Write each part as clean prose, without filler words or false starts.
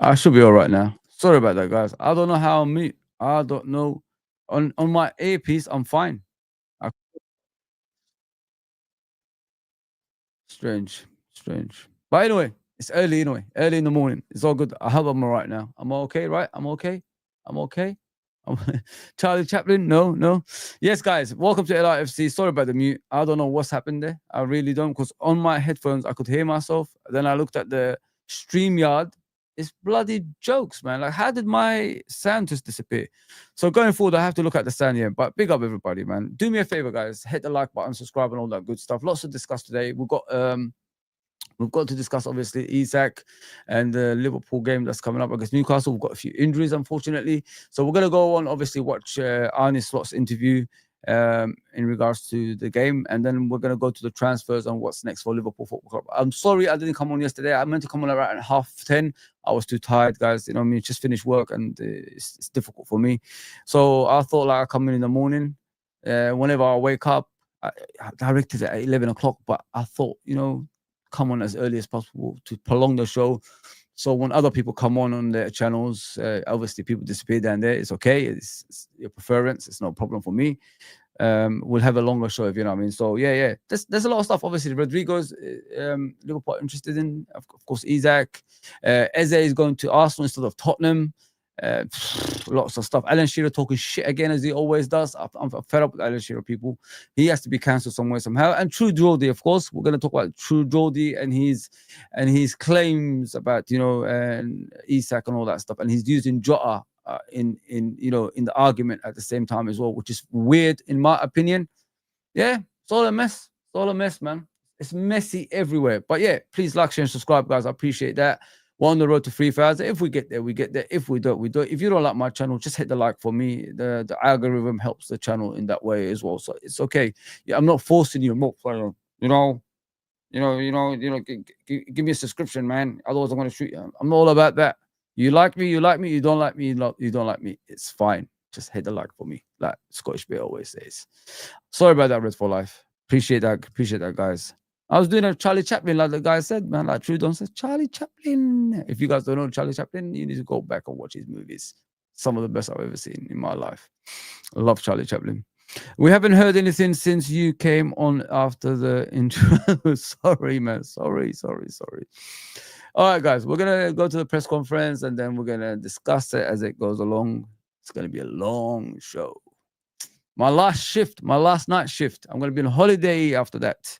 I should be all right now. Sorry about that, guys. I don't know how I'm mute. I don't know. On my earpiece, I'm fine. I, strange, strange. But anyway, it's early anyway. Early in the morning. It's all good. I hope I'm all right now. I'm okay, right? I'm okay. I'm okay. Charlie Chaplin? No, no. Yes, guys. Welcome to LIFC. Sorry about the mute. I don't know what's happened there. I really don't, because on my headphones I could hear myself. Then I looked at the StreamYard. It's bloody jokes, man. Like, how did my sound just disappear? So going forward, I have to look at the sound here. But big up everybody, man. Do me a favor, guys. Hit the like button, subscribe, and all that good stuff. Lots to discuss today. We've got to discuss, obviously, Isak and the Liverpool game that's coming up against Newcastle. We've got a few injuries, unfortunately. So we're going to go on, obviously, watch Arne Slot's interview in regards to the game. And then we're going to go to the transfers and what's next for Liverpool Football Club. I'm sorry I didn't come on yesterday. I meant to come on around 10:30. I was too tired, guys. You know what I mean? Just finished work and it's difficult for me. So I thought like I'd come in the morning. Whenever I wake up, I directed at 11 o'clock. But I thought, come on as early as possible to prolong the show. So when other people come on their channels, obviously people disappear down there. It's okay. It's your preference. It's no problem for me. We'll have a longer show, if you know what I mean. So yeah. There's a lot of stuff. Obviously, Rodrygo's Liverpool interested in. Of course, Isak. Eze is going to Arsenal instead of Tottenham. Lots of stuff. Alan Shearer talking shit again, as he always does. I'm fed up with Alan Shearer, people. He has to be cancelled somewhere, somehow. And True Geordie, of course. We're going to talk about True Geordie and his claims about, and Isak and all that stuff. And he's using Jota in the argument at the same time as well, which is weird in my opinion. Yeah, it's all a mess. It's all a mess, man. It's messy everywhere. But yeah, please like, share, and subscribe, guys. I appreciate that. We're on the road to 3,000. If we get there, we get there. If we don't, we don't. If you don't like my channel, just hit the like for me. The algorithm helps the channel in that way as well. So it's okay. Yeah, I'm not forcing you. I'm not playing. Give me a subscription, man. Otherwise, I'm going to shoot you. I'm not all about that. You like me, you like me. You don't like me, you don't like me. It's fine. Just hit the like for me, like Scottish Bear always says. Sorry about that, Red for Life. Appreciate that, guys. I was doing a Charlie Chaplin, like the guy said, man. Like Trudon said, Charlie Chaplin. If you guys don't know Charlie Chaplin, you need to go back and watch his movies. Some of the best I've ever seen in my life. I love Charlie Chaplin. We haven't heard anything since you came on after the intro. Sorry, man. Sorry. All right, guys. We're going to go to the press conference and then we're going to discuss it as it goes along. It's going to be a long show. My last night shift. I'm going to be on holiday after that.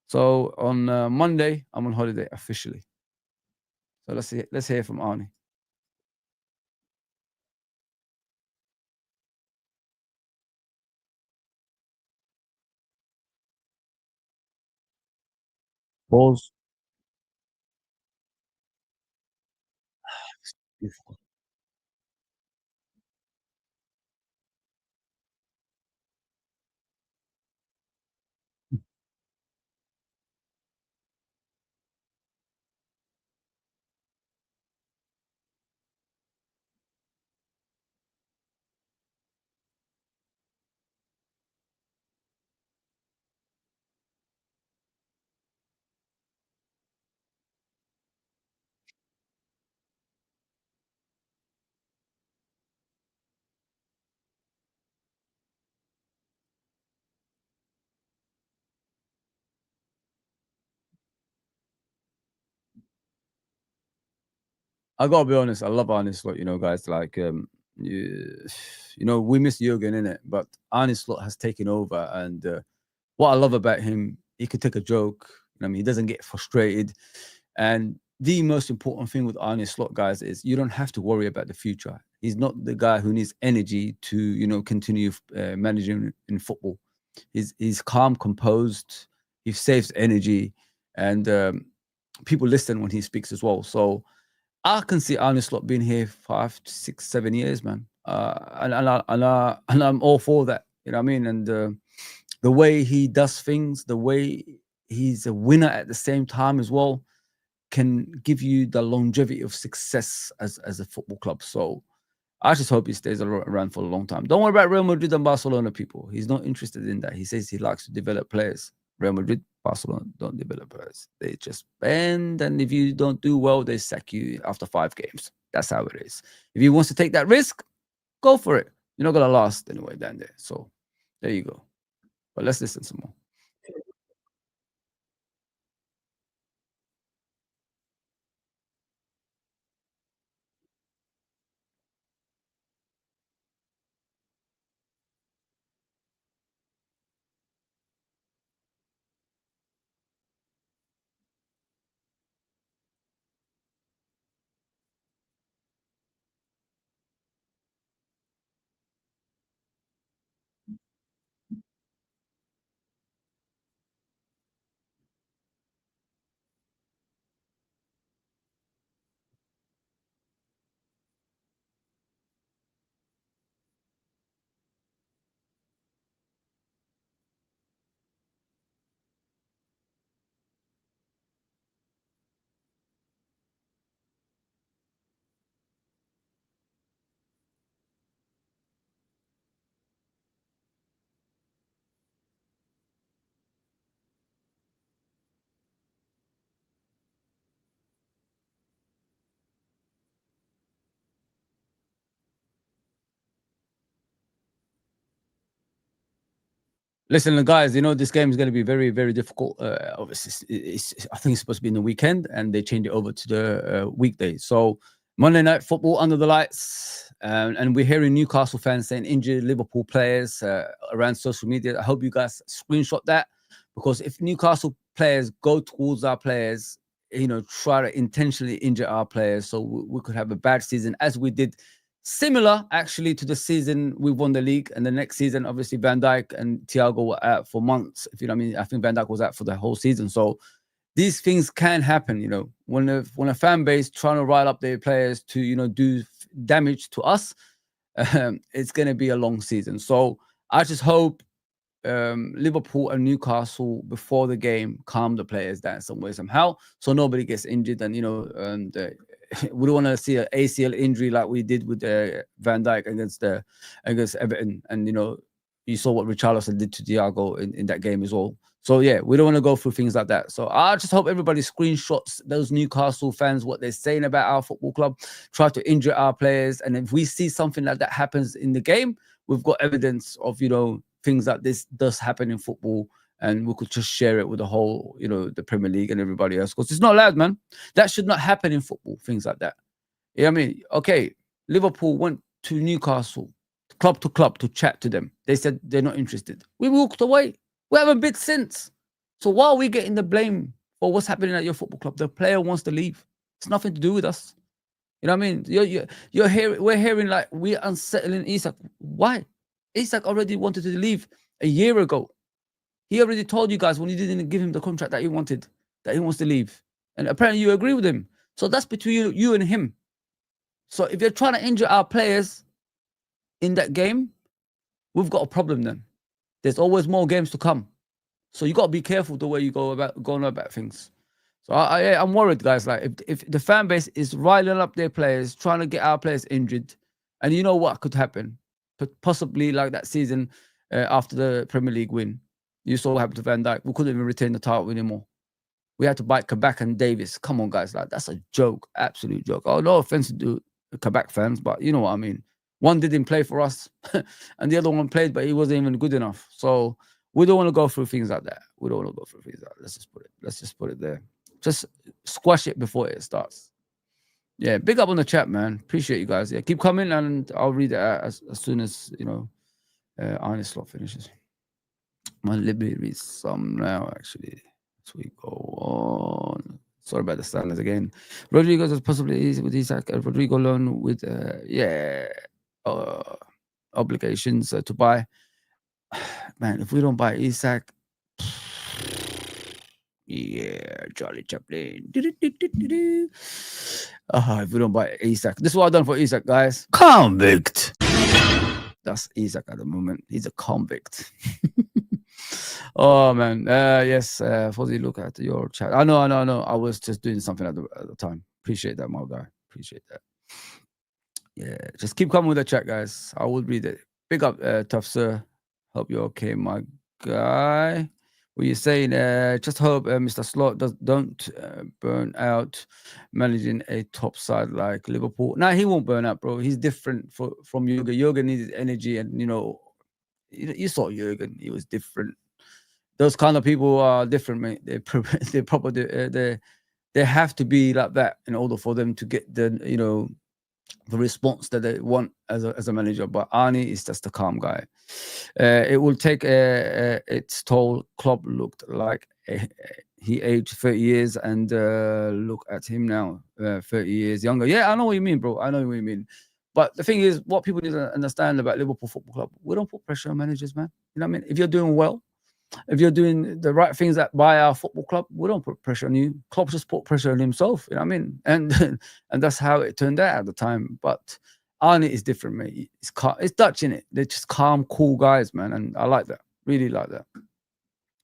So on Monday, I'm on holiday officially. So let's hear from Arne. Pause. I gotta be honest. I love Arne Slot. Guys, like we miss Jurgen in it, but Arne Slot has taken over, and what I love about him, he could take a joke. He doesn't get frustrated, and the most important thing with Arne Slot, guys, is you don't have to worry about the future. He's not the guy who needs energy to continue managing in football. He's calm, composed. He saves energy, and people listen when he speaks as well. So I can see Arne Slot being here 5, 6, 7 years, man. And I'm all for that. You know what I mean? And the way he does things, the way he's a winner at the same time as well, can give you the longevity of success as a football club. So I just hope he stays around for a long time. Don't worry about Real Madrid and Barcelona, people. He's not interested in that. He says he likes to develop players. Real Madrid, Barcelona don't develop players. They just bend, and if you don't do well, they sack you after 5 games. That's how it is. If he wants to take that risk, go for it. You're not gonna last anyway down there. So there you go. But let's listen some more. Listen, guys, you know, this game is going to be very, very difficult. Obviously, I think it's supposed to be in the weekend, and they change it over to the weekday. So, Monday night football under the lights. And we're hearing Newcastle fans saying injured Liverpool players around social media. I hope you guys screenshot that, because if Newcastle players go towards our players, you know, try to intentionally injure our players, so we could have a bad season, as we did similar actually to the season we won the league. And the next season, obviously, Van Dijk and Thiago were out for months. If you know what I mean, I think Van Dijk was out for the whole season. So these things can happen, you know, when a fan base trying to rile up their players to, you know, do damage to us, it's going to be a long season. So I just hope Liverpool and Newcastle before the game calm the players down some way somehow, so nobody gets injured. And you know, and we don't want to see an ACL injury like we did with Van Dijk against Everton. And you know, you saw what Richarlison did to Thiago in that game as well. So yeah, we don't want to go through things like that. So I just hope everybody screenshots those Newcastle fans, what they're saying about our football club, try to injure our players. And if we see something like that happens in the game, we've got evidence of, you know, things like this does happen in football, and we could just share it with the whole, you know, the Premier League and everybody else, because it's not allowed, man. That should not happen in football, things like that. Yeah, I mean, okay, Liverpool went to Newcastle, club to chat to them. They said they're not interested. We walked away. We haven't bid since. So why are we getting the blame for what's happening at your football club? The player wants to leave. It's nothing to do with us. You know what I mean? You're hearing, we're hearing like we're unsettling Isak. Why? Isak already wanted to leave a year ago. He already told you guys when you didn't give him the contract that he wanted, that he wants to leave. And apparently you agree with him. So that's between you and him. So if you're trying to injure our players in that game, we've got a problem then. There's always more games to come. So you got to be careful the way you going about things. So I'm worried, guys. Like if the fan base is riling up their players, trying to get our players injured, and you know what could happen, possibly like that season after the Premier League win, you saw what happened to Van Dijk. We couldn't even retain the title anymore. We had to buy Kabak and Davis. Come on, guys, like that's a joke, absolute joke. Oh, no offense to Kabak fans, but you know what I mean. One didn't play for us, and the other one played, but he wasn't even good enough. So we don't want to go through things like that. We don't want to go through things like that. Let's just put it there. Just squash it before it starts. Yeah, big up on the chat, man. Appreciate you guys. Yeah, keep coming, and I'll read it out as soon as, you know, Arne slot finishes. My Libby reads some now, actually. As we go on. Sorry about the silence again. Rodrygo is possibly easy with Isak. Rodrygo loan with obligations to buy. Man, if we don't buy Isak, yeah, Charlie Chaplin. If we don't buy Isak, this is what I've done for Isak, guys. Convict. That's Isak at the moment. He's a convict. Oh man, yes. Fozzie, look at your chat. I know. I was just doing something at the time. Appreciate that, my guy. Appreciate that. Yeah, just keep coming with the chat, guys. I will read it. Big up, tough sir. Hope you're okay, my guy. What you're saying, just hope Mr. Slot don't burn out managing a top side like Liverpool. Nah, he won't burn out, bro. He's different from Jurgen. Jurgen needed energy, and you saw Jurgen. He was different. Those kind of people are different, mate. They probably they have to be like that in order for them to get the response that they want as a manager. But Arne is just a calm guy. It will take its toll. Klopp looked like he aged 30 years, and look at him now, 30 years younger. Yeah, I know what you mean, bro. I know what you mean. But the thing is, what people need to understand about Liverpool Football Club, we don't put pressure on managers, man. You know what I mean? If you're doing well, if you're doing the right things by our football club, we don't put pressure on you. Klopp just put pressure on himself. You know what I mean? And and that's how it turned out at the time. But Arne is different, mate. It's Dutch, innit? They're just calm, cool guys, man. And I like that. Really like that.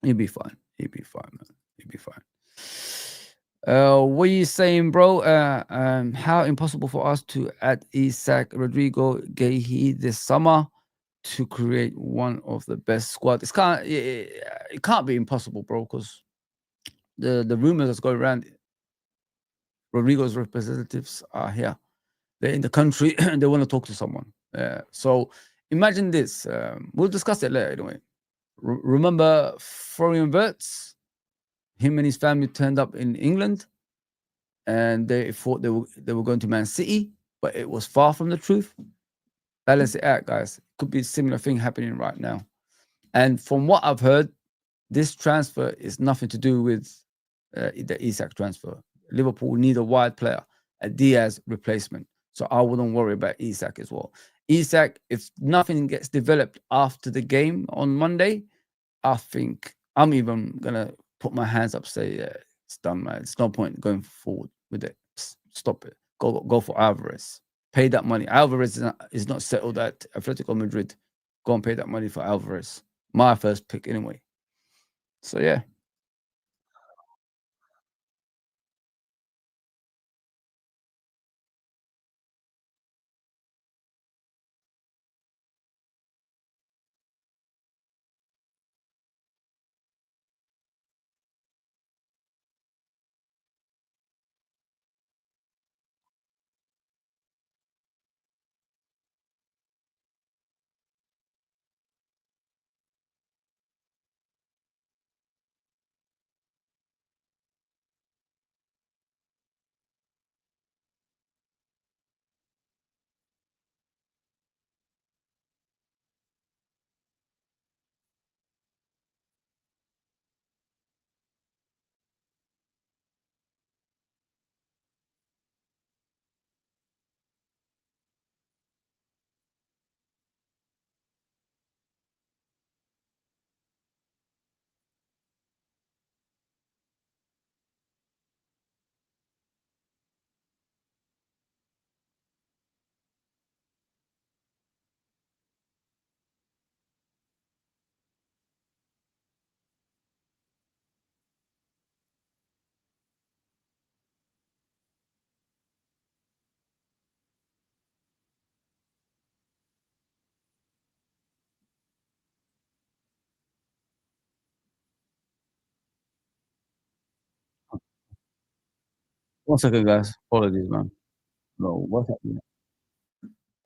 He'll be fine. He'll be fine, man. He'll be fine. What are you saying, bro? How impossible for us to add Isak, Rodrygo, Gehi this summer to create one of the best squad. It can't be impossible, bro, because the rumors that's going around, Rodrigo's representatives are here. They're in the country and they want to talk to someone. So imagine this. We'll discuss it later anyway. Remember Florian Wirtz? Him and his family turned up in England and they thought they were going to Man City, but it was far from the truth. Balance it out, guys. Could be a similar thing happening right now. And from what I've heard, this transfer is nothing to do with the Isak transfer. Liverpool need a wide player, a Diaz replacement. So I wouldn't worry about Isak as well. Isak, if nothing gets developed after the game on Monday, I think I'm even going to put my hands up, say, yeah, it's done, man. It's no point going forward with it. Stop it. Go for Alvarez. Pay that money. Alvarez is not settled at Atletico Madrid. Go and pay that money for Alvarez. My first pick anyway. So, yeah. One second, guys. Apologies, man. No, what's happening?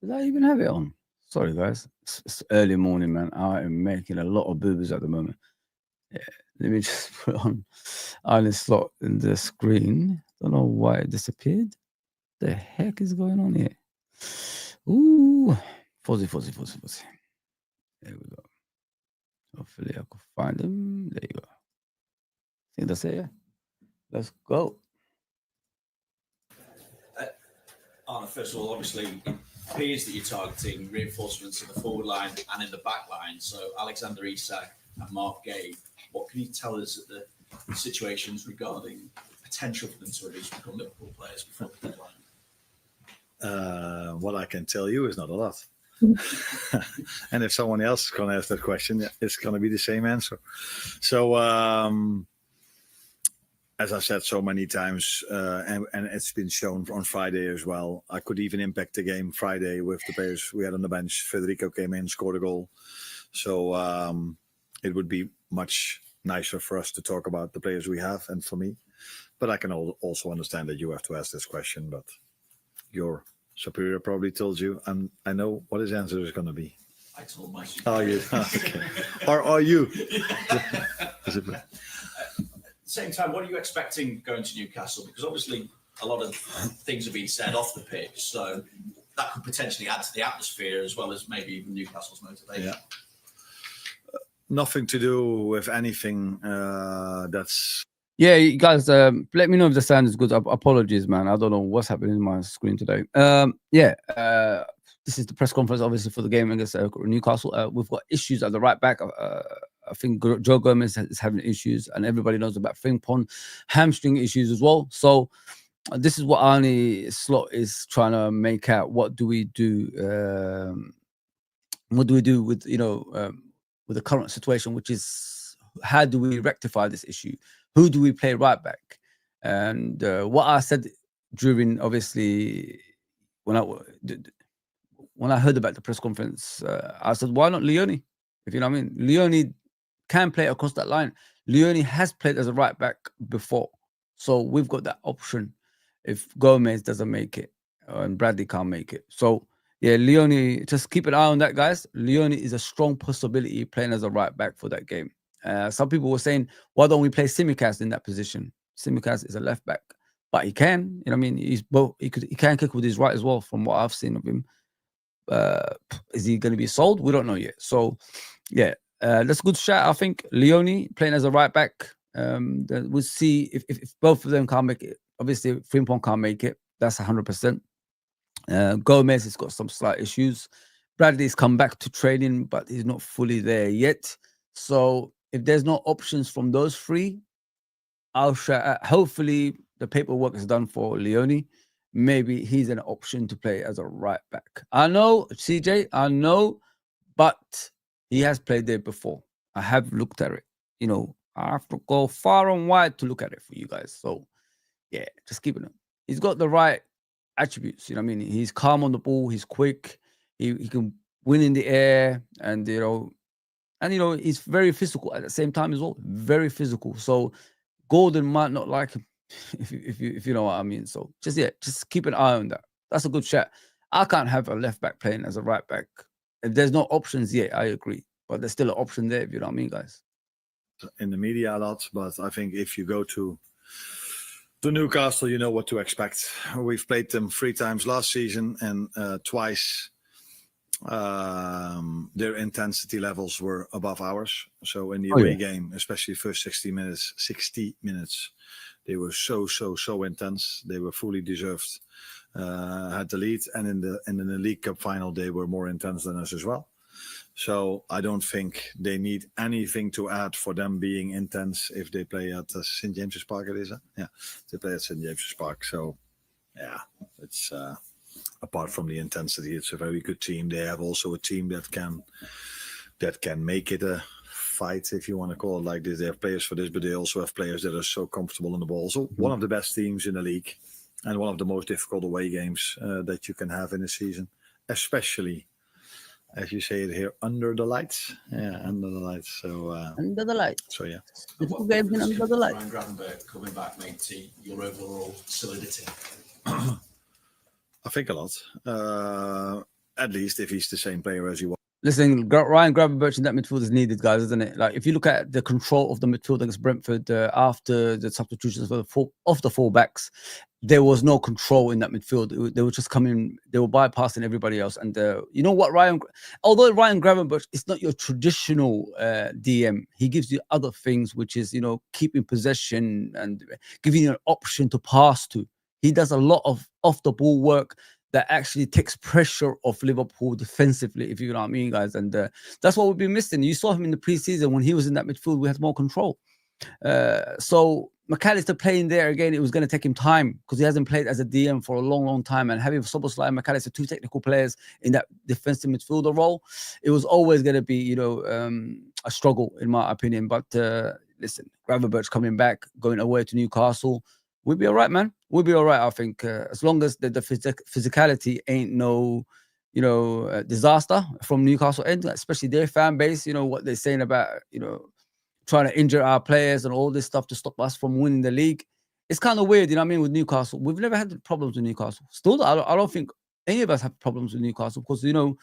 Did I even have it on? Sorry, guys. It's early morning, man. I am making a lot of boo-boos at the moment. Yeah, let me just put on Arne slot in the screen. Don't know why it disappeared. The heck is going on here? Ooh, fuzzy. There we go. Hopefully I can find them. There you go. I think that's it, yeah. Let's go. Arne, first of all, obviously, it appears that you're targeting reinforcements in the forward line and in the back line. So Alexander Isak and Mark Gay, what can you tell us at the situations regarding potential for them to at least become Liverpool players before the deadline? What I can tell you is not a lot. And if someone else is going to ask that question, it's going to be the same answer. So, as I said so many times, and it's been shown on Friday as well, I could even impact the game Friday with the players we had on the bench. Federico came in, scored a goal. So it would be much nicer for us to talk about the players we have and for me. But I can also understand that you have to ask this question, but your superior probably told you, and I know what his answer is going to be. I told my Are you? Okay. Or are you? At the same time, what are you expecting going to Newcastle? Because obviously a lot of things have been said off the pitch, so that could potentially add to the atmosphere as well as maybe even Newcastle's motivation. Yeah. Nothing to do with anything that's... Yeah, you guys, let me know if the sound is good. Apologies, man. I don't know what's happening in my screen today. This is the press conference, obviously, for the game against Newcastle. We've got issues at the right back. I think Joe Gomez is having issues, and everybody knows about Frimpong hamstring issues as well. So this is what Arne Slot is trying to make out. What do we do? What do we do with with the current situation, which is how do we rectify this issue? Who do we play right back? And what I said during, obviously, when I heard about the press conference, I said, why not Leone? If you know what I mean. Leone can play across that line. Leone has played as a right back before. So we've got that option if Gomez doesn't make it and Bradley can't make it. So, yeah, Leone, just keep an eye on that, guys. Leone is a strong possibility playing as a right back for that game. Some people were saying, why don't we play Tsimikas in that position? Tsimikas is a left back, but he can. You know what I mean? He's both. He can kick with his right as well, from what I've seen of him. Is he going to be sold? We don't know yet. So, yeah, that's a good shout. I think Leone playing as a right back. We'll see if both of them can't make it. Obviously, Frimpong can't make it. That's 100%. Gomez has got some slight issues. Bradley's come back to training, but he's not fully there yet. So if there's no options from those three, I'll share. Hopefully the paperwork is done for Leone. Maybe he's an option to play as a right back. I know, CJ, but he has played there before. I have looked at it. I have to go far and wide to look at it for you guys. So, yeah, just keep it up. He's got the right attributes. You know what I mean? He's calm on the ball. He's quick. He can win in the air, and he's very physical at the same time as well. Very physical. So Gordon might not like him, if you know what I mean. So just keep an eye on that. That's a good shot. I can't have a left back playing as a right back. If there's no options yet, I agree. But there's still an option there, if you know what I mean, guys. In the media a lot, but I think if you go to Newcastle, you know what to expect. We've played them 3 times last season, and twice their intensity levels were above ours. So in the away game, especially first 60 minutes, they were so intense. They were fully deserved, had the lead, and in the League Cup final, they were more intense than us as well. So I don't think they need anything to add for them being intense if they play at St. James's Park. It is, yeah, they play at St. James's Park. So yeah, it's apart from the intensity, it's a very good team. They have also a team that can make it a fight, if you want to call it like this. They have players for this, but they also have players that are so comfortable in the ball. So one of the best teams in the league, and one of the most difficult away games that you can have in a season, especially, as you say it here, under the lights. Yeah, under the lights. So under the lights. So yeah. Difficult game under the lights. Ryan Gravenberch coming back made to your overall solidity. I think a lot. At least if he's the same player as he was. Listen, Ryan Gravenberch in that midfield is needed, guys, isn't it? Like, if you look at the control of the midfield against Brentford after the substitutions of the fullbacks, there was no control in that midfield. They were just coming, they were bypassing everybody else. And you know what, although Ryan Gravenberch is not your traditional DM, he gives you other things, which is, keeping possession and giving you an option to pass to. He does a lot of off-the-ball work that actually takes pressure off Liverpool defensively, if you know what I mean, guys. And that's what we've been missing. You saw him in the preseason when he was in that midfield. We had more control. So McAllister playing there again, it was going to take him time because he hasn't played as a DM for a long, long time. And having Szoboszlai and McAllister, 2 technical players in that defensive midfielder role, it was always going to be, a struggle, in my opinion. But listen, Gravenberch coming back, going away to Newcastle, we'll be all right, man. We'll be all right, I think. As long as the physicality ain't no, disaster from Newcastle end, especially their fan base, what they're saying about, trying to injure our players and all this stuff to stop us from winning the league. It's kind of weird, you know what I mean, with Newcastle. We've never had problems with Newcastle. Still, I don't think any of us have problems with Newcastle because, you know,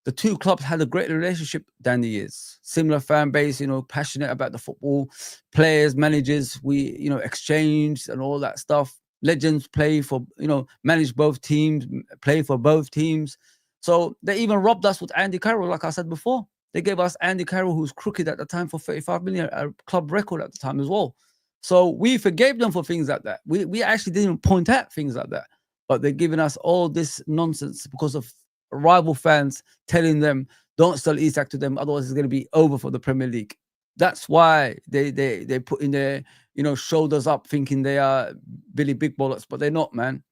the two clubs had a great relationship down the years. Similar fan base, you know, passionate about the football. Players, managers, we, you know, exchanged and all that stuff. Legends play for, you know, manage both teams, play for both teams. So they even robbed us with Andy Carroll, like I said before. They gave us Andy Carroll, who was crooked at the time, for 35 million, a club record at the time as well. So we forgave them for things like that. We actually didn't point out things like that. But they're giving us all this nonsense because of rival fans telling them, don't sell Isak to them, otherwise it's going to be over for the Premier League. That's why they put in their, you know, shoulders up thinking they are Billy Big Bollocks, but they're not, man.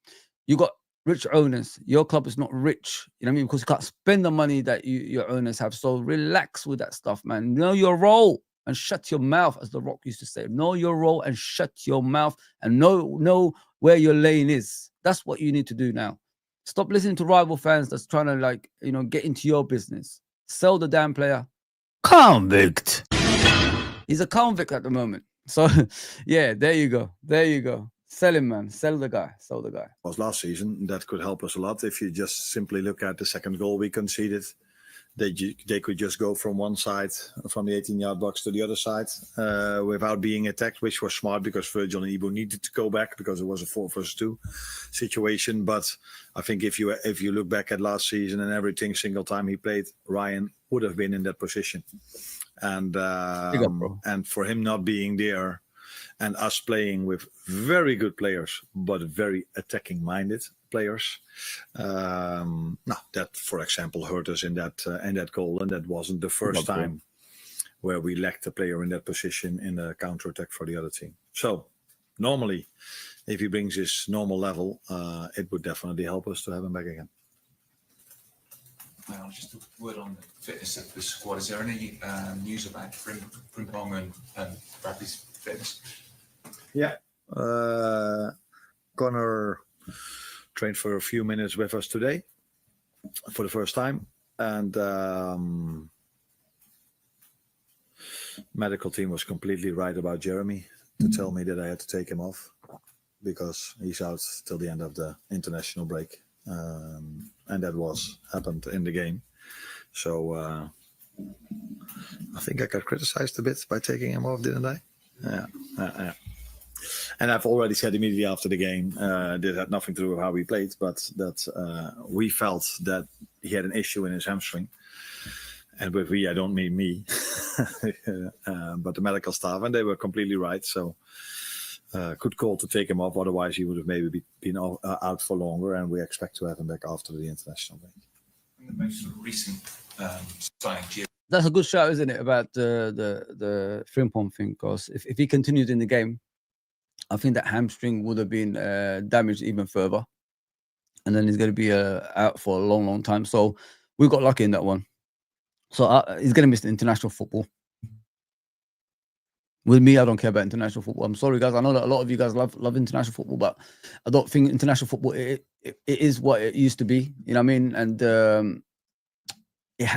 You got rich owners. Your club is not rich, you know what I mean? Because you can't spend the money that your owners have. So relax with that stuff, man. Know your role and shut your mouth, as The Rock used to say. Know your role and shut your mouth and know where your lane is. That's what you need to do now. Stop listening to rival fans that's trying to, like, you know, get into your business. Sell the damn player. Convict. He's a convict at the moment. So, yeah, there you go. There you go. Sell him, man. Sell the guy. Sell the guy. Was last season. That could help us a lot. If you just simply look at the second goal we conceded, they could just go from one side, from the 18-yard box to the other side, without being attacked, which was smart because Virgil and Ibu needed to go back because it was a 4-versus-2 situation. But I think if you look back at last season and everything, single time he played, Ryan would have been in that position. And for him not being there, and us playing with very good players, but very attacking-minded players, that, for example, hurt us in that goal, and that wasn't the first time where we lacked a player in that position in the counter-attack for the other team. So, normally, if he brings his normal level, it would definitely help us to have him back again. Well, just a word on the fitness of the squad. Is there any news about Frimpong and Bradley's fitness? Yeah. Connor trained for a few minutes with us today for the first time. And medical team was completely right about Jeremy to tell me that I had to take him off because he's out till the end of the international break. And that happened in the game. So I think I got criticized a bit by taking him off, didn't I? Yeah. And I've already said immediately after the game, this had nothing to do with how we played, but that we felt that he had an issue in his hamstring. And with we, I don't mean me, but the medical staff, and they were completely right. So good call to take him off. Otherwise, he would have maybe been out for longer, and we expect to have him back after the international break. And the most recent signing. That's a good shout, isn't it, about the Frimpong thing? Because if he continued in the game, I think that hamstring would have been damaged even further. And then he's going to be out for a long, long time. So we got lucky in that one. So he's going to miss the international football. With me, I don't care about international football. I'm sorry, guys. I know that a lot of you guys love international football, but I don't think international football, it is what it used to be. You know what I mean? And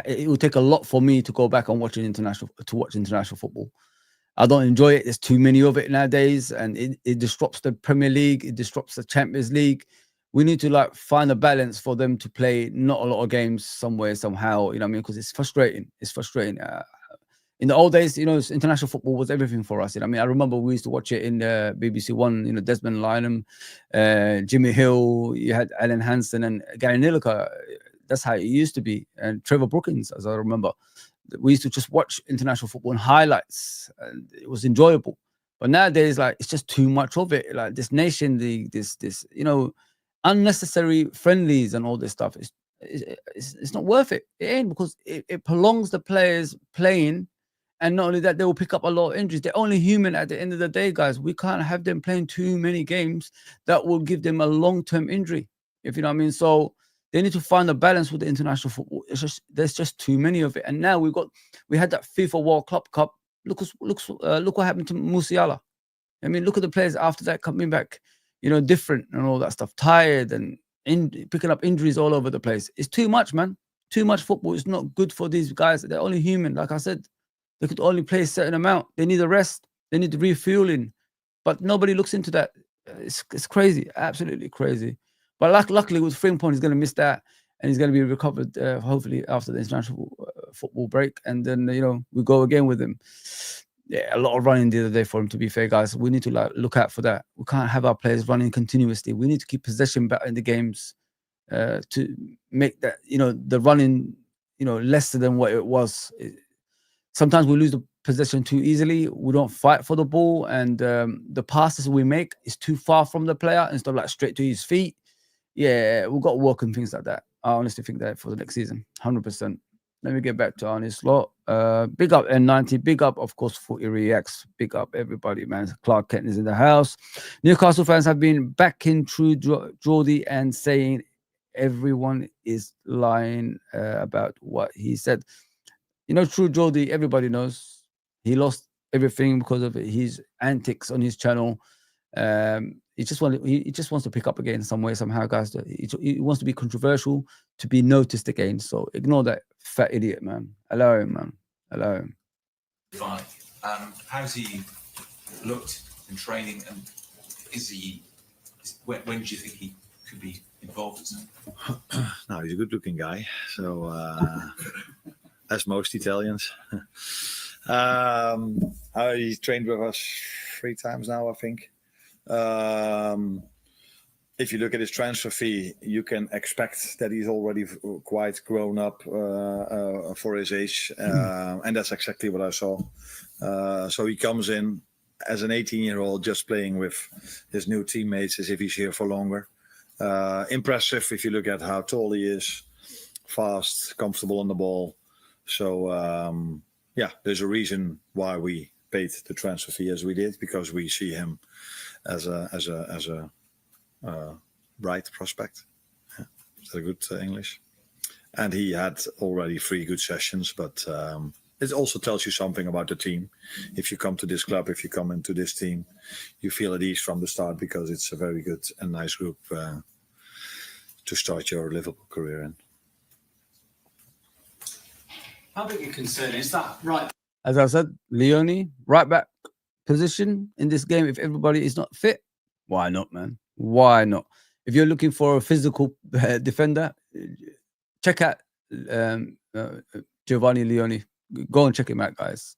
it will take a lot for me to go back and watch international football. I don't enjoy it. There's too many of it nowadays, and it disrupts the Premier League. It disrupts the Champions League. We need to find a balance for them to play not a lot of games somewhere, somehow. You know what I mean? Because it's frustrating. It's frustrating. In the old days, you know, international football was everything for us. You know what I mean? I remember we used to watch it in BBC One. You know, Desmond Lynam, Jimmy Hill. You had Alan Hansen and Gary Lineker. That's how it used to be. And Trevor Brookins, as I remember. We used to just watch international football and highlights, and it was enjoyable. But nowadays, it's just too much of it. Like this nation league, this you know, unnecessary friendlies and all this stuff. It's not worth it. It ain't, because it prolongs the players playing, and not only that, they will pick up a lot of injuries. They're only human at the end of the day, guys. We can't have them playing too many games that will give them a long-term injury, if you know what I mean. So they need to find a balance with the international football. There's just too many of it. And now we had that FIFA World Club Cup. Look what happened to Musiala. I mean, look at the players after that coming back, you know, different and all that stuff, tired and picking up injuries all over the place. It's too much, man. Too much football. It's not good for these guys. They're only human. Like I said, They could only play a certain amount. They need a rest. They need refueling. But nobody looks into that. It's crazy, absolutely crazy. But luckily with Frimpong, he's going to miss that, and he's going to be recovered hopefully after the international football break, and then we go again with him. Yeah, a lot of running the other day for him. To be fair, guys, we need to look out for that. We can't have our players running continuously. We need to keep possession better in the games to make that the running lesser than what it was. Sometimes we lose the possession too easily. We don't fight for the ball, and the passes we make is too far from the player instead of like straight to his feet. Yeah, we've got to work on things like that. I honestly think that for the next season, 100%. Let me get back to Arne's slot. Big up N90. Big up, of course, Footy Reacts. Big up everybody, man. Clark Kent is in the house. Newcastle fans have been backing True Geordie and saying everyone is lying about what he said. True Geordie, everybody knows he lost everything because of his antics on his channel. He just wants to pick up again some way, somehow, guys. He wants to be controversial, to be noticed again. So ignore that fat idiot, man. Allow him, man. Allow him. Fine. How's he looked in training, and when do you think he could be involved in something? No, he's a good-looking guy. So, as most Italians. He trained with us 3 times now, I think. If you look at his transfer fee, you can expect that he's already quite grown up for his age, and that's exactly what I saw. So he comes in as an 18-year-old, just playing with his new teammates as if he's here for longer. Impressive if you look at how tall he is, fast, comfortable on the ball. So there's a reason why we paid the transfer fee as we did, because we see him as a bright prospect. Yeah. Is that a good English? And he had already 3 good sessions, but it also tells you something about the team. If you come to this club, if you come into this team, you feel at ease from the start, because it's a very good and nice group to start your Liverpool career in. How big a concern is that? Right. As I said, Leone, right back position in this game, if everybody is not fit, why not, man? Why not? If you're looking for a physical defender, check out Giovanni Leone. Go and check him out, guys.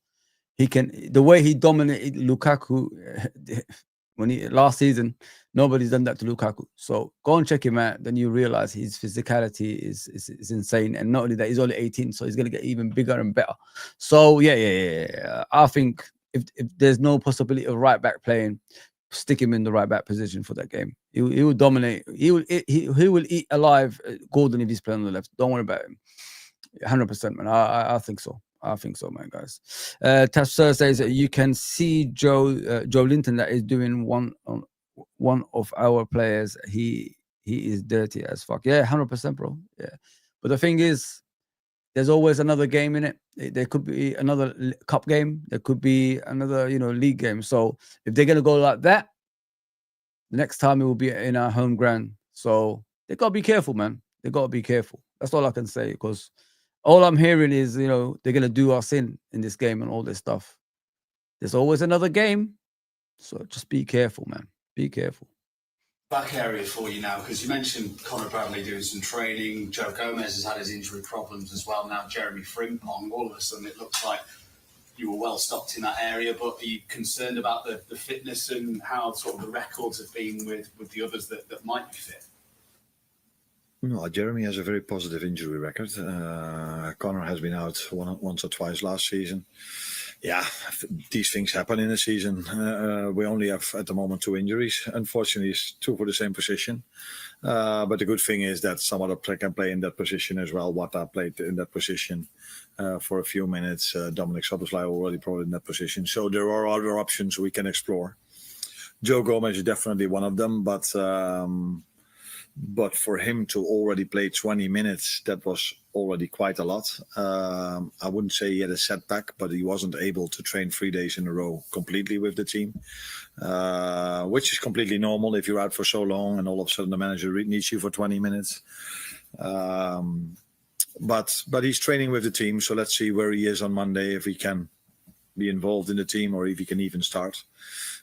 The way he dominated Lukaku last season, nobody's done that to Lukaku. So go and check him out. Then you realize his physicality is insane. And not only that, he's only 18, so he's going to get even bigger and better. So yeah. I think if there's no possibility of right back playing, stick him in the right back position for that game. He will dominate. He will eat alive Gordon if he's playing on the left. Don't worry about him. 100%, man. I think so. I think so, man, guys. Tafsir says that you can see Joe Linton that is doing one of our players. He is dirty as fuck. Yeah, 100%, bro. Yeah, but the thing is, there's always another game in it. There could be another cup game. There could be another, league game. So if they're gonna go like that, the next time it will be in our home ground. So they gotta be careful, man. They gotta be careful. That's all I can say, because all I'm hearing is, they're going to do us in this game and all this stuff. There's always another game. So just be careful, man. Be careful. Back area for you now, because you mentioned Conor Bradley doing some training. Joe Gomez has had his injury problems as well. Now Jeremy Frimpong, all of a sudden it looks like you were well stocked in that area, but are you concerned about the fitness and how sort of the records have been with the others that might be fit? No, Jeremy has a very positive injury record. Conor has been out once or twice last season. Yeah, these things happen in a season. We only have at the moment 2 injuries. Unfortunately, it's 2 for the same position. But the good thing is that some other player can play in that position as well. Wata played in that position for a few minutes. Dominic Szoboszlai already played in that position. So there are other options we can explore. Joe Gomez is definitely one of them, but for him to already play 20 minutes, that was already quite a lot. I wouldn't say he had a setback, but he wasn't able to train 3 days in a row completely with the team, which is completely normal if you're out for so long and all of a sudden the manager needs you for 20 minutes. But he's training with the team, so let's see where he is on Monday, if he can be involved in the team or if he can even start.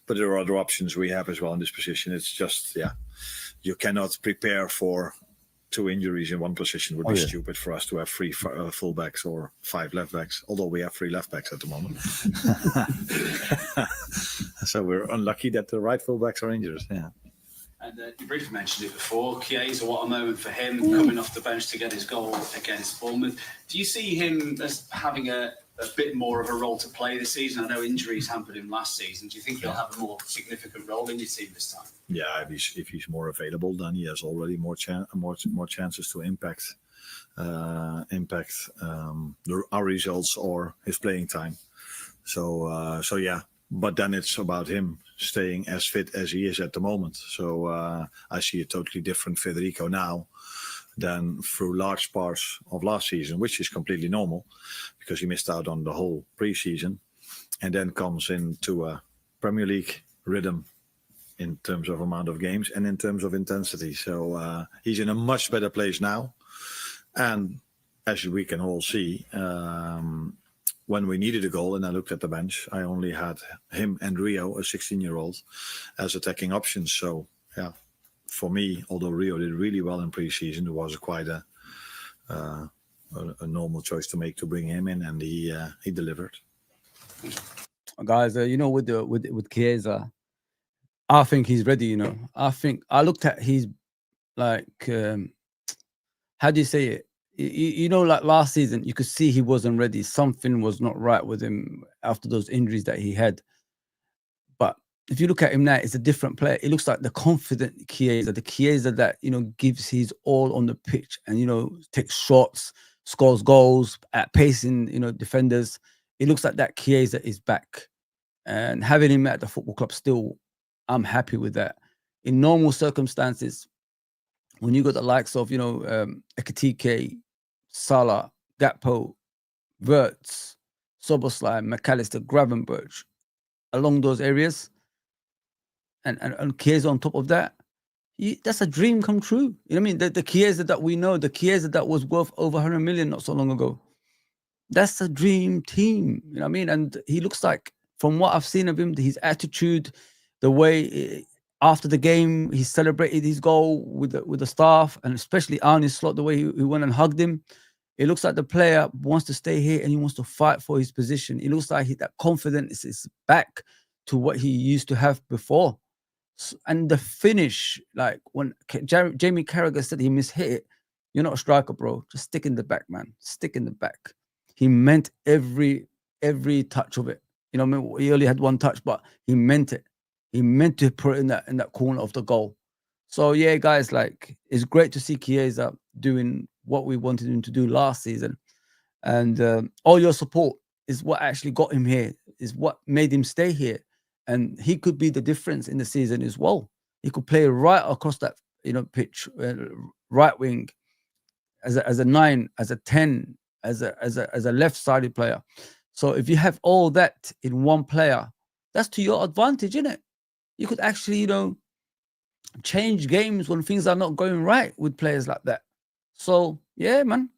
But there are other options we have as well in this position. It's just, you cannot prepare for 2 injuries in one position. It would be stupid for us to have 3 fullbacks or 5 left backs, although we have 3 left backs at the moment. So we're unlucky that the right fullbacks are injured. Yeah. And you briefly mentioned it before, Chiesa, what a moment for him coming off the bench to get his goal against Bournemouth. Do you see him as having a bit more of a role to play this season? I know injuries hampered him last season. Do you think he'll have a more significant role in your team this time? Yeah, if he's more available, then he has already more chances to impact our results or his playing time. So yeah. But then it's about him staying as fit as he is at the moment. So I see a totally different Federico now than through large parts of last season, which is completely normal because he missed out on the whole pre-season and then comes into a Premier League rhythm in terms of amount of games and in terms of intensity. So he's in a much better place now. And as we can all see, when we needed a goal and I looked at the bench, I only had him and Rio, a 16-year-old, as attacking options. So, yeah, for me, although Rio did really well in pre-season, it was quite a normal choice to make to bring him in, and he delivered. Guys, with Chiesa, I think he's ready. I think I looked at his how do you say it? Like last season, you could see he wasn't ready. Something was not right with him after those injuries that he had. But if you look at him now, it's a different player. It looks like the confident Chiesa, the Chiesa that, gives his all on the pitch and, takes shots, scores goals, at pacing, defenders. It looks like that Chiesa is back. And having him at the football club still, I'm happy with that. In normal circumstances, when you got the likes of, Ekitike, Salah, Gakpo, Wirtz, Soboslai, McAllister, Gravenberch, along those areas, and Chiesa on top of that, that's a dream come true. You know what I mean? The Chiesa that we know, the Chiesa that was worth over 100 million not so long ago, that's a dream team. You know what I mean? And he looks like, from what I've seen of him, his attitude, the way after the game, he celebrated his goal with the staff, and especially Arne Slot, the way he went and hugged him. It looks like the player wants to stay here and he wants to fight for his position. It looks like that confidence is back to what he used to have before. And the finish, like when Jamie Carragher said he mishit it, you're not a striker, bro. Just stick in the back, man. Stick in the back. He meant every touch of it. He only had one touch, but he meant it. He meant to put it in that corner of the goal. So yeah, guys, it's great to see Chiesa doing what we wanted him to do last season, and all your support is what actually got him here. Is what made him stay here, and he could be the difference in the season as well. He could play right across that pitch, right wing, as a 9, as a 10, as a left-sided player. So if you have all that in one player, that's to your advantage, isn't it? You could actually, change games when things are not going right with players like that. So yeah, man,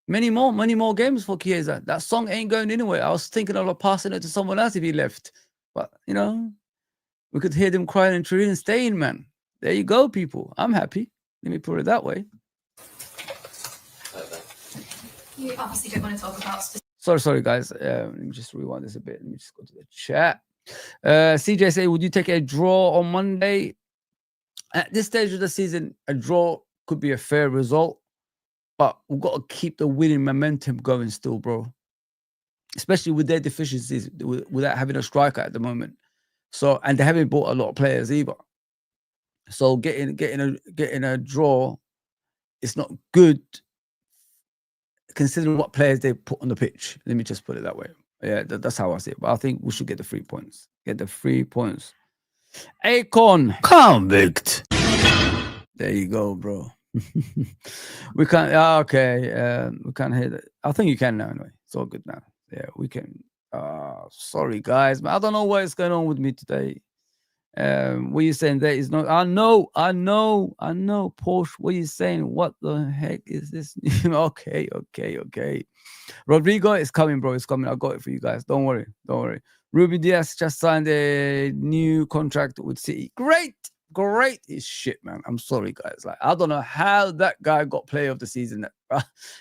many more games for Chiesa. That song ain't going anywhere. I was thinking of passing it to someone else if he left, but we could hear them crying in Turin and staying, man. There you go, people. I'm happy. Let me put it that way. You obviously don't want to talk about. Sorry, guys. Let me just rewind this a bit. Let me just go to the chat. CJ say, would you take a draw on Monday? At this stage of the season, a draw could be a fair result, but we've got to keep the winning momentum going still, bro. Especially with their deficiencies, without having a striker at the moment. So, and they haven't bought a lot of players either. So getting a draw, it's not good considering what players they put on the pitch. Let me just put it that way. Yeah, that's how I see it. But I think we should get the 3 points. Get the 3 points. Akon convict. There you go, bro. We can't. Okay, we can't hear that. I think you can now. Anyway, it's all good now. Yeah, we can. Sorry, guys, but I don't know what is going on with me today. What you saying? There is no. I know. Porsche, what you saying? What the heck is this? Okay. Rodrygo is coming, bro. It's coming. I got it for you guys. Don't worry. Ruben Diaz just signed a new contract with City. Great is shit, man. I'm sorry, guys. Like, I don't know how that guy got player of the season.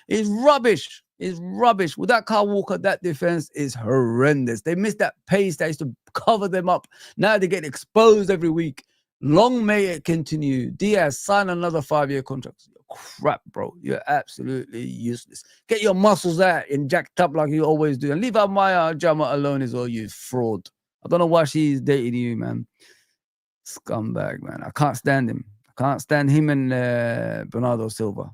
He's rubbish. With that Kyle Walker, that defense is horrendous. They missed that pace that used to cover them up. Now they get exposed every week. Long may it continue. Diaz, sign another 5-year contract. Crap, bro. You're absolutely useless. Get your muscles out and jacked up like you always do. And leave out Maya Jama alone as well, you fraud. I don't know why she's dating you, man. Scumbag, man. I can't stand him. And Bernardo Silva.